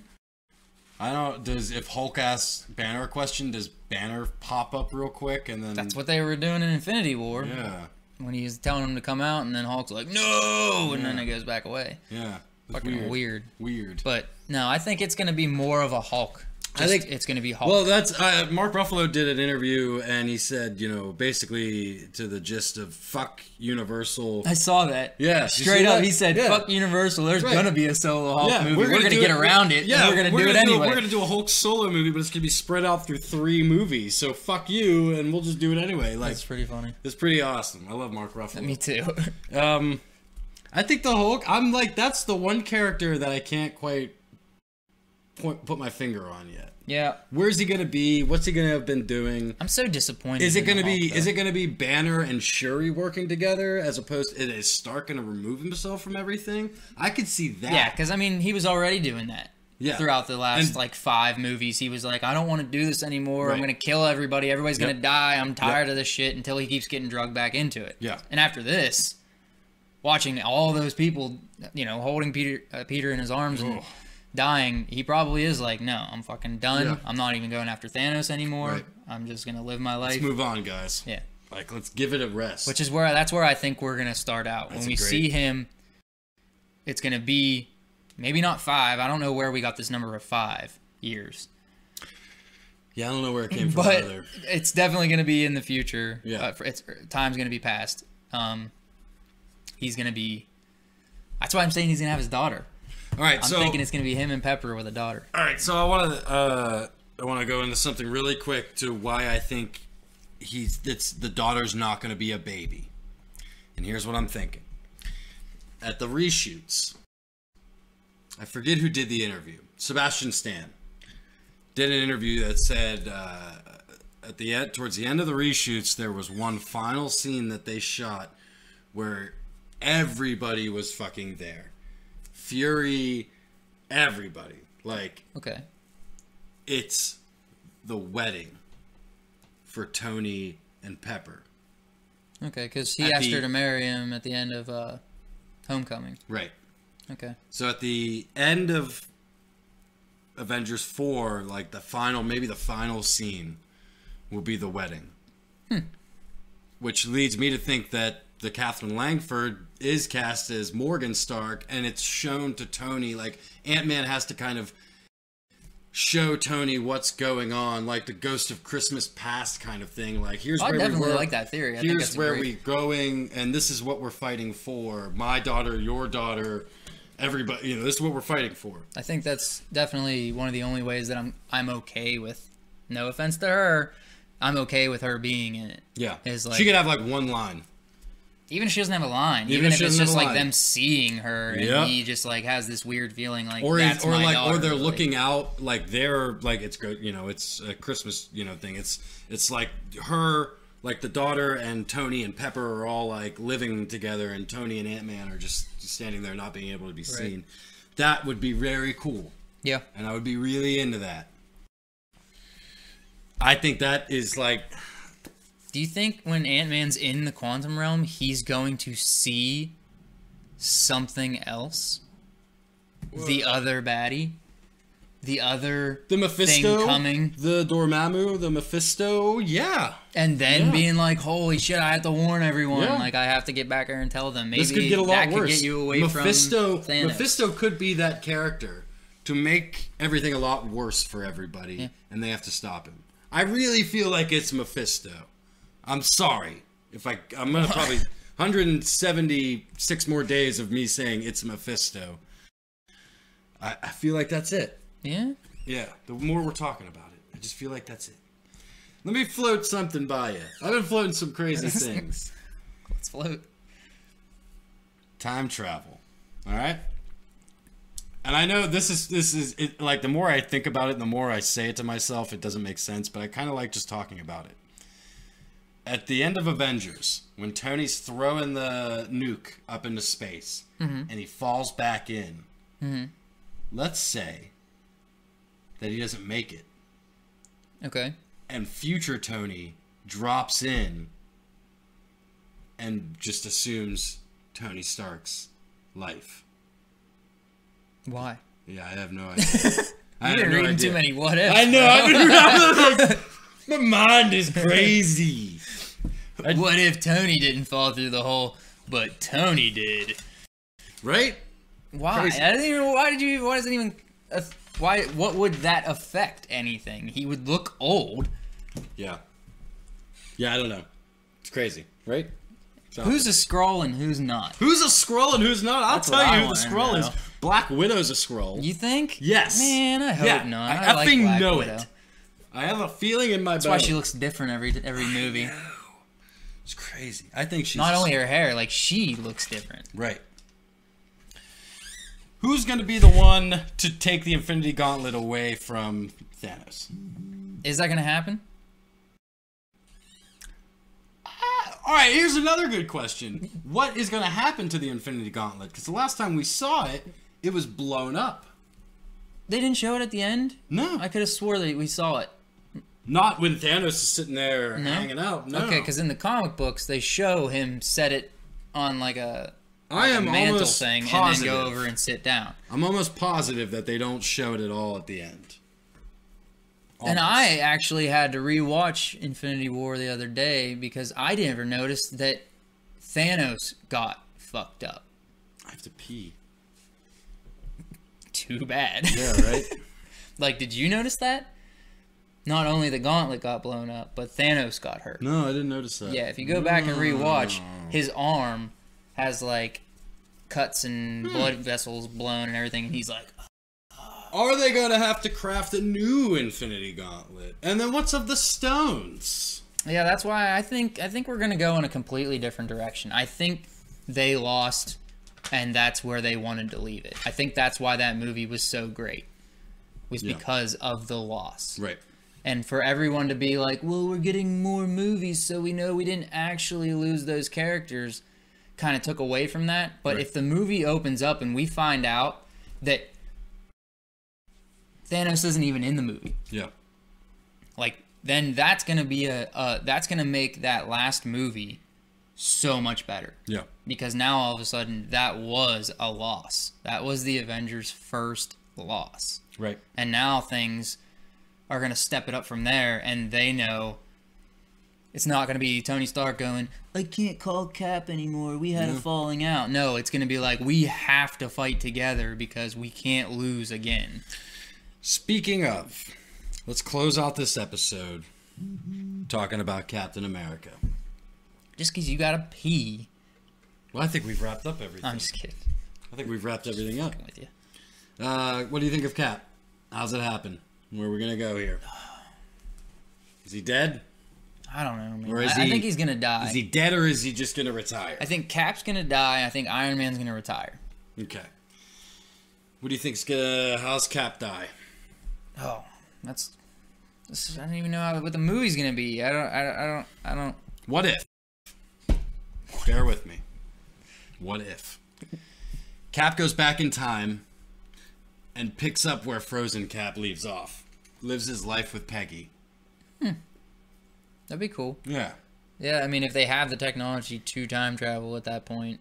C: I don't. If Hulk asks Banner a question, does Banner pop up real quick and then?
B: That's what they were doing in Infinity War.
C: Yeah.
B: When he's telling him to come out, and then Hulk's like, "No!" and then it goes back away.
C: Yeah.
B: Fucking weird.
C: Weird.
B: But no, I think it's going to be more of a Hulk. I think it's going to be Hulk.
C: Well, that's Mark Ruffalo did an interview, and he said, basically to the gist of fuck Universal.
B: I saw that.
C: Yeah,
B: straight up, he said, "Fuck Universal. There's going to be a solo Hulk movie. We're going to get around it. Yeah, and we're going to do it anyway.
C: We're going to do a Hulk solo movie, but it's going to be spread out through 3 movies. So fuck you, and we'll just do it anyway." Like,
B: that's pretty funny.
C: It's pretty awesome. I love Mark Ruffalo.
B: Me too.
C: I think the Hulk. I'm like, that's the one character that I can't quite put my finger on yet.
B: Yeah.
C: Where's he gonna be? What's he gonna have been doing?
B: I'm so disappointed.
C: Is it gonna be Banner and Shuri working together as opposed to is Stark gonna remove himself from everything? I could see that.
B: Yeah, because I mean he was already doing that.
C: Yeah.
B: Throughout the last 5 movies, he was like, "I don't want to do this anymore.
C: Right.
B: I'm gonna kill everybody. Everybody's gonna die. I'm tired of this shit." Until he keeps getting drugged back into it.
C: Yeah.
B: And after this, watching all those people, holding Peter in his arms and dying, he probably is like, "No, I'm fucking done.
C: Yeah.
B: I'm not even going after Thanos anymore.
C: Right.
B: I'm just gonna live my life.
C: Let's move on, guys.
B: Yeah.
C: Like, let's give it a rest."
B: Which is that's where I think we're gonna start out. When we see him, it's gonna be maybe not 5. I don't know where we got this number of 5 years.
C: Yeah, I don't know where it came from
B: But
C: either.
B: it's definitely gonna be in the future.
C: Yeah.
B: Time's gonna be past. He's gonna be. That's why I'm saying he's gonna have his daughter.
C: All right,
B: I'm thinking it's gonna be him and Pepper with a daughter.
C: All right, so I want to go into something really quick to why I think the daughter's not going to be a baby, and here's what I'm thinking. At the reshoots, I forget who did the interview. Sebastian Stan did an interview that said at the end, towards the end of the reshoots, there was one final scene that they shot where everybody was fucking there. Fury, everybody. Like,
B: Okay.
C: it's the wedding for Tony and Pepper.
B: Okay, because he asked her to marry him at the end of Homecoming.
C: Right.
B: Okay.
C: So at the end of Avengers 4, like the final scene will be the wedding. Which leads me to think that the Catherine Langford is cast as Morgan Stark, and it's shown to Tony, like Ant-Man has to kind of show Tony what's going on, like the Ghost of Christmas Past kind of thing. Like, here's
B: I
C: where
B: definitely
C: we were.
B: like that theory. I think
C: Here's
B: that's
C: where we're going, and this is what we're fighting for. My daughter, your daughter, everybody. You know, this is what we're fighting for.
B: I think that's definitely one of the only ways that I'm okay with. No offense to her, I'm okay with her being in it.
C: Yeah,
B: Is like,
C: she could have like one line.
B: even if she doesn't have a line,
C: Even
B: even
C: if
B: if
C: she
B: it's
C: doesn't
B: just
C: have a
B: like
C: line.
B: them seeing her, and
C: Yep.
B: he just like has this weird feeling like
C: Or
B: that's my daughter,
C: or they're
B: like-
C: looking out, like they're like it's good, you know, it's a Christmas, you know, thing. It's like her, like the daughter and Tony and Pepper are all like living together, and Tony and Ant-Man are just standing there not being able to be seen. That would be very cool,
B: Yeah.
C: and I would be really into that. I think that is like,
B: Do you think when Ant-Man's in the quantum realm, he's going to see something else? The other baddie? The other
C: the Mephisto
B: thing coming?
C: the Dormammu, the Mephisto, yeah.
B: And then
C: Yeah.
B: being like, holy shit, I have to warn everyone.
C: Yeah.
B: Like, I have to get back there and tell them. Maybe
C: This could get a lot
B: that
C: worse.
B: could get you away
C: Mephisto,
B: from Thanos.
C: Mephisto could be that character to make everything a lot worse for everybody,
B: Yeah.
C: and they have to stop him. I really feel like it's Mephisto. I'm sorry if I'm gonna probably 176 more days of me saying it's Mephisto. I feel like that's it.
B: Yeah?
C: Yeah, the more we're talking about it, I just feel like that's it. Let me float something by you. I've been floating some crazy things.
B: Let's float.
C: Time travel. All right? And I know this is it, like the more I think about it, the more I say it to myself, it doesn't make sense, but I kind of like just talking about it. At the end of Avengers, when Tony's throwing the nuke up into space and he falls back in, let's say that he doesn't make it,
B: Okay.
C: and future Tony drops in and just assumes Tony Stark's life.
B: Why?
C: Yeah, I have no idea. I
B: You're
C: have no
B: reading
C: idea.
B: too many what ifs.
C: I know. I've been my mind is crazy.
B: What if Tony didn't fall through the hole, but Tony did?
C: Right?
B: Why?
C: Crazy.
B: I don't even. Why did you? Why does it even? Why? What would that affect anything? He would look old.
C: Yeah. Yeah, I don't know. It's crazy, right? So,
B: Who's a Skrull and who's not?
C: who's a Skrull and who's not? I'll
B: That's
C: tell
B: what I
C: you who the
B: wanna
C: Skrull is.
B: know.
C: Black Widow's a Skrull.
B: You think?
C: Yes.
B: Man, I hope
C: Yeah,
B: not.
C: I
B: like
C: effing
B: Black
C: know
B: Widow.
C: it. I have a feeling in my
B: That's
C: belly.
B: why she looks different every movie.
C: It's crazy. I think she's
B: Not only her hair, like she looks different.
C: right. Who's going to be the one to take the Infinity Gauntlet away from Thanos?
B: Is that gonna happen?
C: All right, here's another good question. What is going to happen to the Infinity Gauntlet? Because the last time we saw it, it was blown up.
B: They didn't show it at the end.
C: No.
B: I could have swore that we saw it.
C: Not when Thanos is sitting there
B: No?
C: hanging out. No.
B: Okay, because in the comic books they show him set it on like a
C: I am
B: mantle
C: almost
B: thing
C: positive.
B: and then go over and sit down.
C: I'm almost positive that they don't show it at all at the end.
B: And
C: Almost.
B: I actually had to rewatch Infinity War the other day because I never noticed that Thanos got fucked up.
C: I have to pee.
B: Too bad.
C: Yeah, right?
B: Like, did you notice that? Not only the gauntlet got blown up, but Thanos got hurt.
C: No, I didn't notice that.
B: Yeah, if you go back and rewatch, his arm has like cuts and blood vessels blown and everything, and he's like,
C: Are they going to have to craft a new Infinity Gauntlet? And then what's of the stones?
B: yeah, that's why I think we're gonna go in a completely different direction. I think they lost, and that's where they wanted to leave it. I think that's why that movie was so great, was
C: Yeah.
B: because of the loss.
C: Right.
B: And for everyone to be like, well, we're getting more movies, so we know we didn't actually lose those characters, kind of took away from that. But
C: Right.
B: if the movie opens up and we find out that Thanos isn't even in the movie,
C: Yeah.
B: like, then that's gonna be that's gonna make that last movie so much better.
C: Yeah.
B: Because now all of a sudden that was a loss. That was the Avengers' first loss.
C: Right.
B: And now things are going to step it up from there, and they know it's not going to be Tony Stark going, I can't call Cap anymore. We had a falling out. No, it's going to be like, we have to fight together because we can't lose again.
C: Speaking of, let's close out this episode talking about Captain America.
B: Just because you got to pee.
C: Well, I think we've wrapped up everything.
B: I'm just kidding.
C: I think we've wrapped everything up.
B: With you.
C: What do you think of Cap? How's it happen? Where are we going to go here? Is he dead?
B: I don't know, man.
C: Or
B: I think he's going to die.
C: Is he dead or is he just going to retire?
B: I think Cap's going to die. I think Iron Man's going to retire.
C: Okay. What do you think's how's Cap die?
B: Oh, I don't even know what the movie's going to be. I don't.
C: What if? Bear with me. What if? Cap goes back in time and picks up where Frozen Cap leaves off. Lives his life with Peggy.
B: That'd be cool.
C: Yeah.
B: Yeah, I mean, if they have the technology to time travel at that point,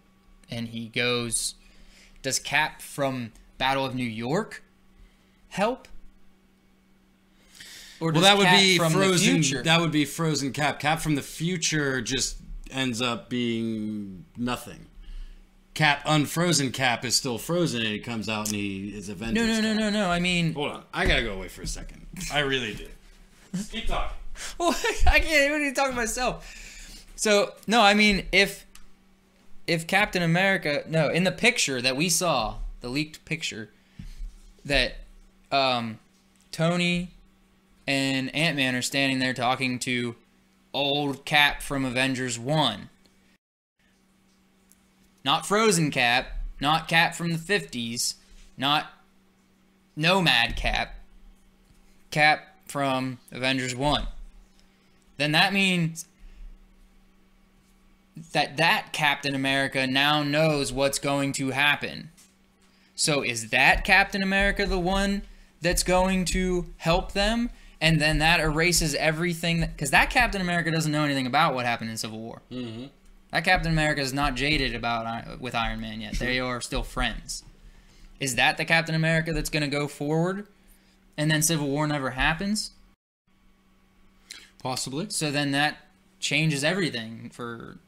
B: and he goes... Does Cap from Battle of New York help? Or does
C: Well, that would
B: Cap
C: be
B: from the
C: Frozen.
B: future?
C: That would be Frozen Cap. Cap from the future just ends up being nothing. Cap, unfrozen Cap is still frozen, and he comes out and he is Avengers.
B: No. I mean...
C: Hold on. I gotta go away for a second. I really do. Keep talking.
B: Well, I can't even talk to myself. So, no, I mean, if Captain America... No, in the picture that we saw, the leaked picture, that Tony and Ant-Man are standing there talking to old Cap from Avengers 1. Not Frozen Cap, not Cap from the 50s, not Nomad Cap, Cap from Avengers 1. Then that means that Captain America now knows what's going to happen. So is that Captain America the one that's going to help them? And then that erases everything, because that Captain America doesn't know anything about what happened in Civil War.
C: Mm-hmm.
B: That Captain America is not jaded with Iron Man yet. They are still friends. Is that the Captain America that's going to go forward, and then Civil War never happens?
C: Possibly.
B: So then that changes everything for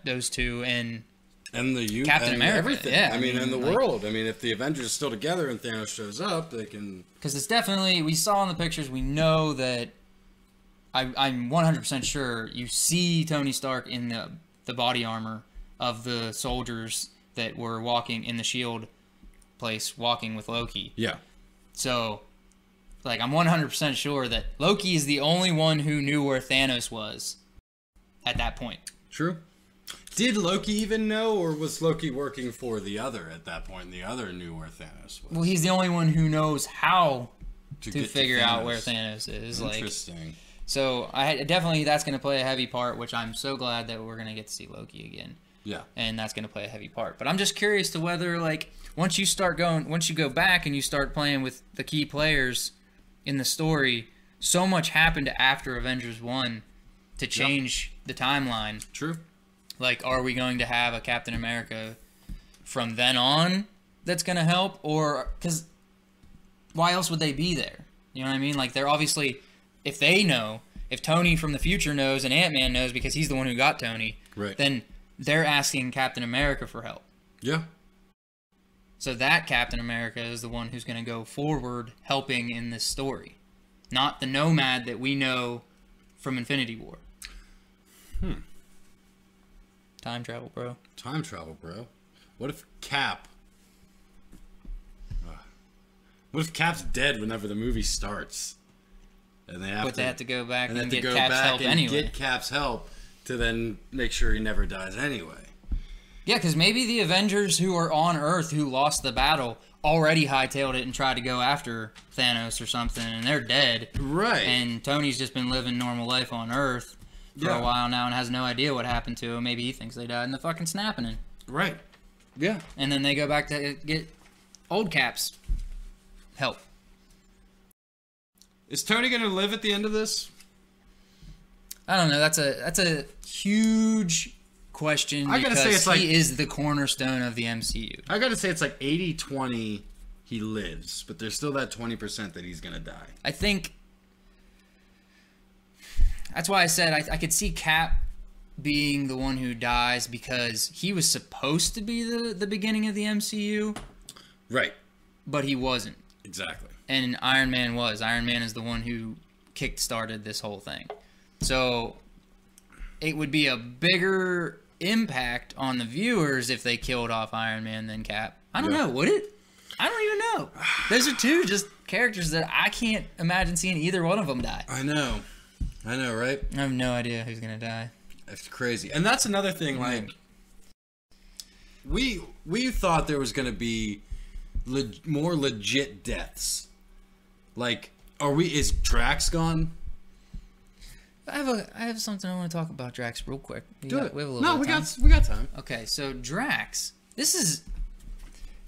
B: those two and
C: the youth,
B: Captain
C: and
B: America.
C: everything.
B: Yeah,
C: I mean, and the
B: like,
C: world. I mean, if the Avengers are still together and Thanos shows up, they can.
B: Because it's definitely, we saw in the pictures, we know that. I'm 100% sure you see Tony Stark in the body armor of the soldiers that were walking in the shield place, walking with Loki.
C: Yeah.
B: So, like, I'm 100% sure that Loki is the only one who knew where Thanos was at that point.
C: True. Did Loki even know, or was Loki working for the other at that point? And the other knew where Thanos was.
B: Well, he's the only one who knows how to
C: get
B: figure out where
C: Thanos.
B: Thanos is.
C: Interesting.
B: So I definitely, that's going to play a heavy part, which I'm so glad that we're going to get to see Loki again.
C: Yeah.
B: And that's going to play a heavy part. But I'm just curious to whether, like, once you go back and you start playing with the key players in the story, so much happened after Avengers 1 to change the timeline.
C: True.
B: Like, are we going to have a Captain America from then on that's going to help? Or, because why else would they be there? You know what I mean? Like, they're obviously, if they know, if Tony from the future knows and Ant-Man knows because he's the one who got Tony,
C: right,
B: then they're asking Captain America for help.
C: Yeah.
B: So that Captain America is the one who's going to go forward helping in this story. Not the Nomad that we know from Infinity War. Time travel, bro.
C: Time travel, bro. What if Cap... What if Cap's dead whenever the movie starts? And they have
B: to go back and
C: get
B: get Cap's help anyway.
C: Get Cap's help to then make sure he never dies anyway.
B: Yeah, because maybe the Avengers who are on Earth who lost the battle already hightailed it and tried to go after Thanos or something, and they're dead.
C: Right.
B: And Tony's just been living normal life on Earth for a while now and has no idea what happened to him. Maybe he thinks they died in the fucking snapping.
C: Right. Yeah.
B: And then they go back to get old Cap's help.
C: Is Tony going to live at the end of this?
B: I don't know. That's a huge question
C: I gotta say
B: because
C: it's like-
B: he is the cornerstone of the MCU.
C: I gotta say it's like 80-20 he lives, but there's still that 20% that he's gonna die.
B: I think that's why I said I could see Cap being the one who dies because he was supposed to be the beginning of the MCU,
C: Right.
B: but he wasn't.
C: Exactly.
B: And Iron Man was. Iron Man is the one who kick-started this whole thing. So it would be a bigger impact on the viewers if they killed off Iron Man than Cap. I don't know, would it? I don't even know. Those are two just characters that I can't imagine seeing either one of them die.
C: I know, right?
B: I have no idea who's going to die.
C: It's crazy. And that's another thing, like, we thought there was going to be more legit deaths. Like, is Drax gone?
B: I have something I want to talk about Drax real quick. We have a little
C: No,
B: bit of time.
C: we got time.
B: Okay, so Drax. This is...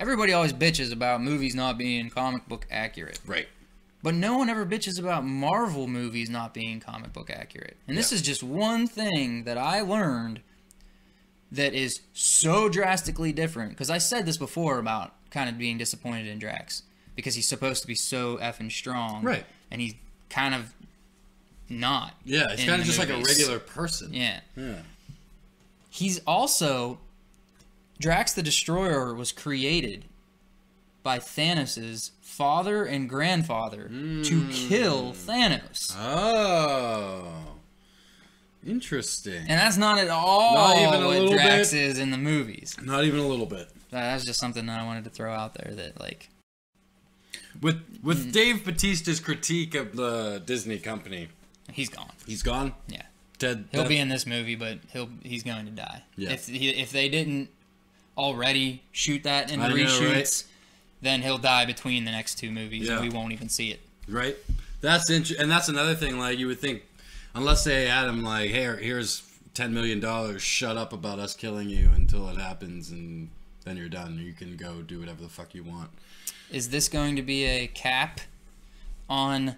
B: Everybody always bitches about movies not being comic book accurate.
C: Right.
B: But no one ever bitches about Marvel movies not being comic book accurate. And this is just one thing that I learned that is so drastically different. Because I said this before about kind of being disappointed in Drax. Because he's supposed to be so effing strong.
C: Right.
B: And he's kind of not.
C: Yeah, it's
B: in
C: kind of
B: the
C: just like a
B: movies.
C: regular person.
B: Yeah.
C: Yeah.
B: He's also... Drax the Destroyer was created by Thanos' father and grandfather to kill Thanos.
C: Oh. Interesting.
B: And that's not at all
C: Not even a
B: what
C: little
B: Drax
C: bit?
B: is in the movies.
C: Not even a little bit.
B: That's just something that I wanted to throw out there that, like...
C: With Dave Bautista's critique of the Disney company,
B: He's gone.
C: he's gone?
B: Yeah.
C: Dead.
B: He'll be in this movie, but he's going to die.
C: Yeah.
B: If they didn't already shoot that in
C: I know,
B: reshoots,
C: right?
B: then he'll die between the next two movies,
C: Yeah.
B: and we won't even see it.
C: Right? That's and that's another thing, like, you would think, unless they had him, like, hey, here's $10 million, shut up about us killing you until it happens, and then you're done. You can go do whatever the fuck you want.
B: Is this going to be a cap on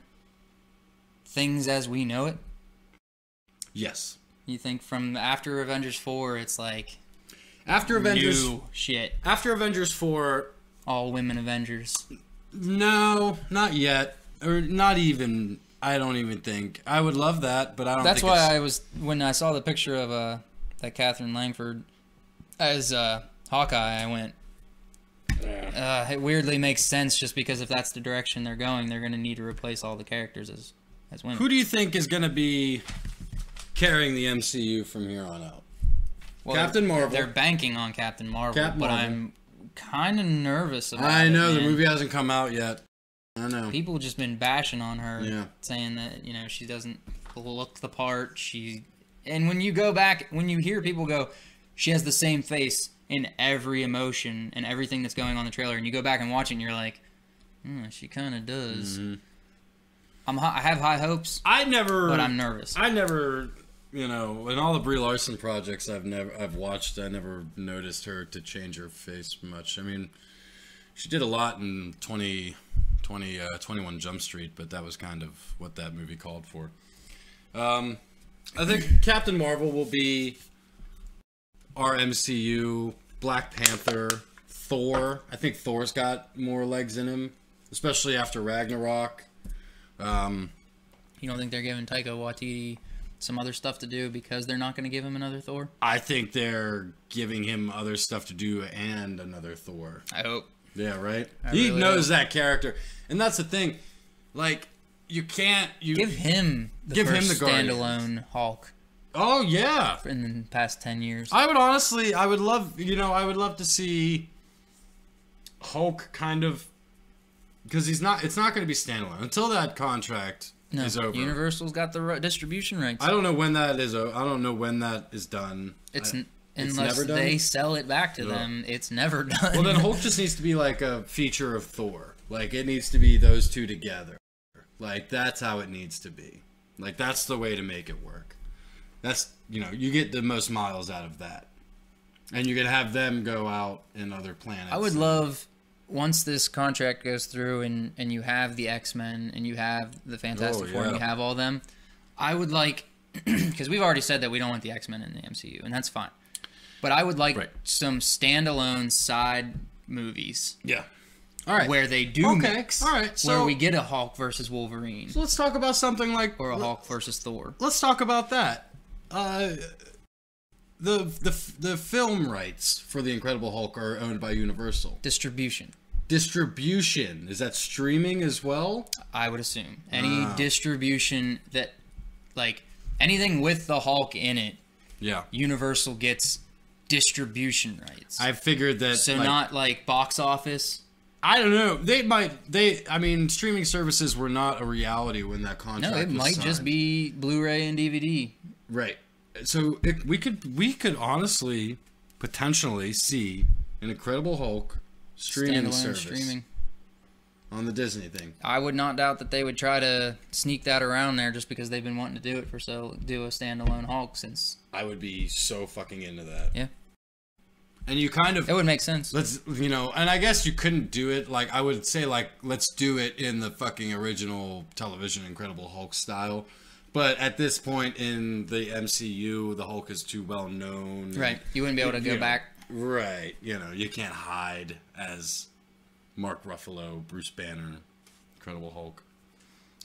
B: things as we know it?
C: Yes.
B: You think from after Avengers 4, it's like
C: After Avengers...
B: new shit.
C: After Avengers 4...
B: All women Avengers.
C: No, not yet. Or not even... I don't even think. I would love that, but I don't
B: That's
C: think
B: why I was... When I saw the picture of that Catherine Langford as Hawkeye, I went... it weirdly makes sense just because if that's the direction they're going, they're going to need to replace all the characters as women.
C: Who do you think is going to be carrying the MCU from here on out?
B: Well,
C: Captain Marvel.
B: They're banking on Captain Marvel,
C: Captain
B: but
C: Marvel.
B: I'm kind of nervous about it.
C: I know, the
B: man.
C: movie hasn't come out yet. I know.
B: People just been bashing on her,
C: Yeah.
B: saying that, you know, she doesn't look the part. And when you go back, when you hear people go, she has the same face in every emotion and everything that's going on in the trailer, and you go back and watch it, and you're like, she kind of does.
C: Mm-hmm.
B: I have high hopes,
C: but
B: I'm nervous.
C: I never, you know, in all the Brie Larson projects I've watched, I never noticed her to change her face much. I mean, she did a lot in 21 Jump Street, but that was kind of what that movie called for. I think Captain Marvel will be our MCU, Black Panther, Thor. I think Thor's got more legs in him, especially after Ragnarok.
B: You don't think they're giving Taika Waititi some other stuff to do because they're not going to give him another Thor?
C: I think they're giving him other stuff to do and another Thor.
B: I hope.
C: Yeah, right?
B: I
C: He
B: really
C: knows that character. And that's the thing. Like, you can't...
B: Give him the first standalone Hulk
C: Oh, yeah.
B: in the past 10 years.
C: I would love to see Hulk kind of... Because it's not going to be standalone. Until that contract is over.
B: Universal's got the distribution rights.
C: I don't know when that is. I don't know when that is done.
B: Unless
C: never done?
B: they sell it back to them, it's never done.
C: Well, then Hulk just needs to be like a feature of Thor. Like, it needs to be those two together. Like, that's how it needs to be. Like, that's the way to make it work. That's, you get the most miles out of that. And you can have them go out in other planets.
B: I would love, once this contract goes through and you have the X-Men and you have the Fantastic Four and you have all them, I would like, because we've already said that we don't want the X-Men in the MCU, and that's fine. But I would like
C: Right.
B: some standalone side movies
C: Yeah. All right.
B: where they do mix.
C: All right. So
B: where we get a Hulk versus Wolverine
C: so let's talk about something like
B: or a Hulk versus Thor.
C: Let's talk about that. The film rights for the Incredible Hulk are owned by Universal.
B: Distribution.
C: Distribution, is that streaming as well?
B: I would assume any distribution that, like, anything with the Hulk in it,
C: Yeah.
B: Universal gets distribution rights.
C: I figured that.
B: So
C: like,
B: not like box office.
C: I don't know. I mean, streaming services were not a reality when that contract.
B: No, it
C: was
B: might
C: signed.
B: just be Blu-ray and DVD.
C: Right. So we could honestly potentially see an Incredible Hulk streaming
B: Standalone
C: service
B: streaming.
C: on the Disney thing.
B: I would not doubt that they would try to sneak that around there just because they've been wanting to do it do a standalone Hulk since.
C: I would be so fucking into that.
B: Yeah.
C: And you kind of
B: It would make sense.
C: and I guess you couldn't do it like I would say like let's do it in the fucking original television Incredible Hulk style. But at this point in the MCU, the Hulk is too well known.
B: Right. You wouldn't be able to go back.
C: Right. You can't hide as Mark Ruffalo, Bruce Banner, Incredible Hulk.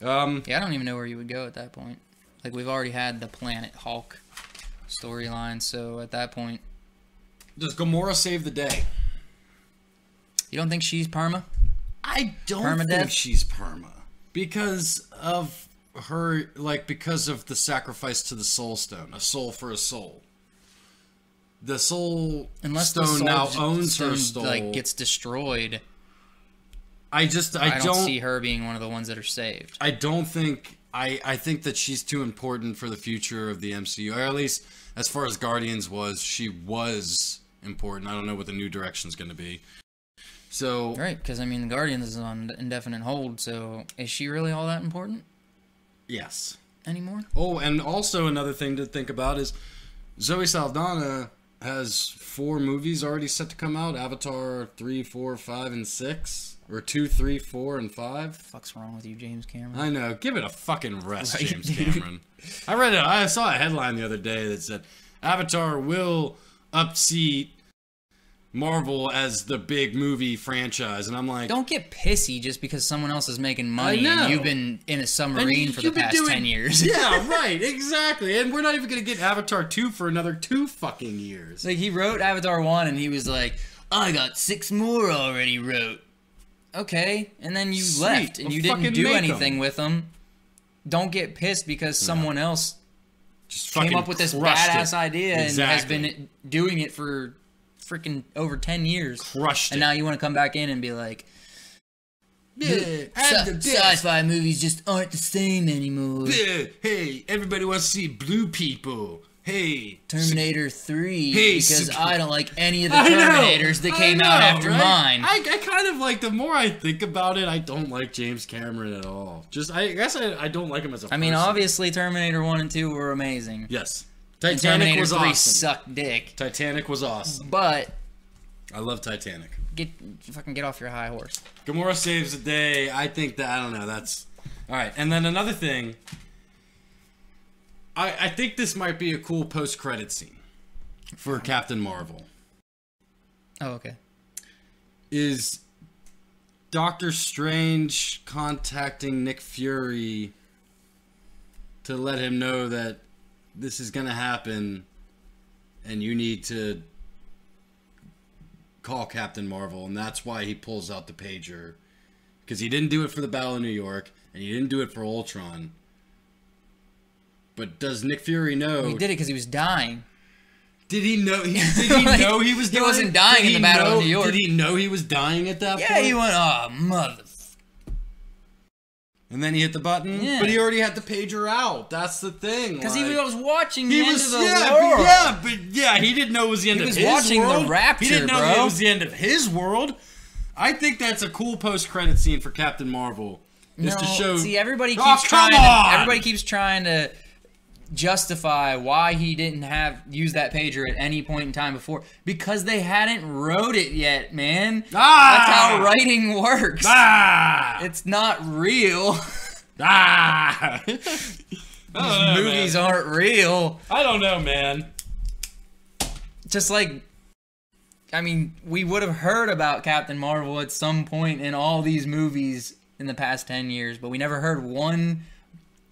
B: Yeah, I don't even know where you would go at that point. Like, we've already had the Planet Hulk storyline, so at that point...
C: Does Gamora save the day?
B: You don't think she's perma?
C: I don't
B: Permadeath?
C: think she's perma. Because of her, because of the sacrifice to the Soul Stone. A soul for a soul. The Soul
B: Unless
C: Stone
B: the soul
C: now owns her
B: stone,
C: soul.
B: gets destroyed,
C: I
B: don't see her being one of the ones that are saved.
C: I don't think... I think that she's too important for the future of the MCU. Or at least, as far as Guardians was, she was important. I don't know what the new direction's going to be. So...
B: Right, because, I mean, the Guardians is on indefinite hold, so is she really all that important
C: Yes.
B: anymore?
C: Oh, and also another thing to think about is Zoe Saldana has 4 movies already set to come out. Avatar 3, 4, 5, and 6. Or 2, 3, 4, and 5.
B: What the fuck's wrong with you, James Cameron?
C: I know. Give it a fucking rest,
B: Right,
C: James
B: dude.
C: Cameron. I saw a headline the other day that said Avatar will upseat Marvel as the big movie franchise, and I'm like,
B: Don't get pissy just because someone else is making money
C: I know.
B: and you've been in a
C: and
B: submarine for the
C: you've been
B: past
C: doing-
B: 10 years.
C: Yeah, right, exactly. And we're not even gonna get Avatar 2 for another 2 fucking years.
B: Like, he wrote Avatar 1 and he was like, I got 6 more already wrote. Okay, and then you
C: Sweet.
B: left and
C: Well,
B: you didn't
C: fucking
B: do
C: make 'em.
B: anything with them. Don't get pissed because someone else
C: Just
B: came
C: fucking
B: up with this
C: crushed
B: badass
C: it.
B: idea and has
C: Exactly.
B: been doing it for freaking over 10 years.
C: Crushed
B: And
C: it.
B: now you want to come back in and be like,
C: Yeah, I'm the best.
B: sci-fi movies just aren't the same anymore.
C: Yeah, hey, everybody wants to see blue people. Hey,
B: Terminator 3,
C: Hey,
B: because
C: sec-
B: I don't like any of the
C: I know,
B: Terminators that
C: I
B: came out
C: know,
B: after
C: right?
B: mine.
C: I kind of like, the more I think about it, I don't like James Cameron at all. I guess I don't like him as a
B: I mean,
C: person.
B: obviously Terminator 1 and 2 were amazing.
C: Yes.
B: And
C: Titanic
B: Terminator
C: was
B: 3
C: awesome.
B: sucked dick.
C: Titanic was awesome.
B: But
C: I love Titanic.
B: fucking get off your high horse.
C: Gamora saves the day. I think that, I don't know, that's... Alright, and then another thing... I think this might be a cool post-credit scene for Captain Marvel.
B: Oh, okay.
C: Is Doctor Strange contacting Nick Fury to let him know that this is going to happen and you need to call Captain Marvel, and that's why he pulls out the pager, because he didn't do it for the Battle of New York and he didn't do it for Ultron. But does Nick Fury know?
B: He did it because he was dying.
C: Did he know? Did he
B: Like,
C: know he was
B: he
C: dying?
B: wasn't dying
C: Did
B: in
C: he
B: the Battle of
C: know-
B: New York.
C: Did he know he was dying at that
B: Yeah,
C: point?
B: he went, oh, mother...
C: And then he hit the button.
B: Yeah.
C: But he already had the pager out. That's the thing.
B: Because
C: like,
B: he was watching the
C: he
B: end
C: was
B: of the
C: yeah,
B: world.
C: but he didn't know it was the end
B: He
C: of
B: was
C: his
B: watching the
C: world.
B: rapture,
C: He didn't know
B: bro.
C: it was the end of his world. I think that's a cool post-credit scene for Captain Marvel. Is to show.
B: See, everybody
C: Oh,
B: keeps
C: come
B: trying.
C: on!
B: Everybody keeps trying to justify why he didn't use that pager at any point in time before, because they hadn't wrote it yet, man.
C: Ah!
B: That's how writing works.
C: Ah!
B: It's not real.
C: Ah!
B: These movies aren't real.
C: I don't know, man.
B: just like, I mean, we would have heard about Captain Marvel at some point in all these movies in the past 10 years, but we never heard one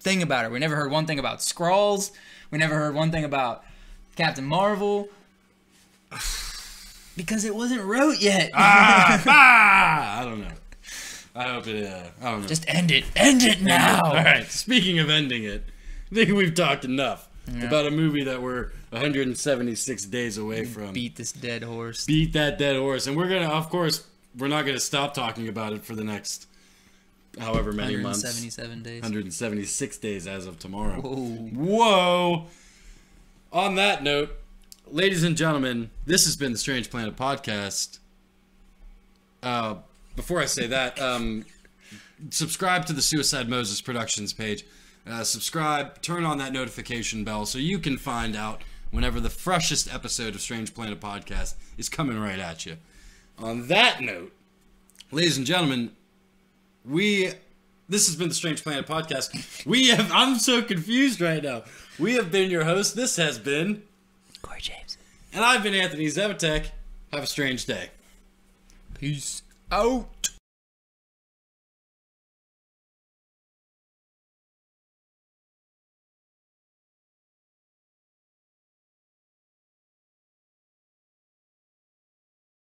B: thing about her. We never heard one thing about Skrulls. We never heard one thing about Captain Marvel. Because it wasn't wrote yet.
C: I don't know. I hope it, I don't know.
B: Just end it. End it now.
C: All right, speaking of ending it, I think we've talked enough about a movie that we're 176 days away from.
B: Beat this dead horse.
C: Beat that dead horse. And we're going to, of course, we're not going to stop talking about it for the next however many months.
B: 177 days.
C: 176 days as of tomorrow.
B: Whoa.
C: On that note, ladies and gentlemen, this has been the Strange Planet Podcast. Before I say that, subscribe to the Suicide Moses Productions page. Subscribe, turn on that notification bell so you can find out whenever the freshest episode of Strange Planet Podcast is coming right at you. On that note, ladies and gentlemen, this has been the Strange Planet Podcast. I'm so confused right now. We have been your hosts. This has been
B: Corey James.
C: And I've been Anthony Zevatek. Have a strange day.
B: Peace out.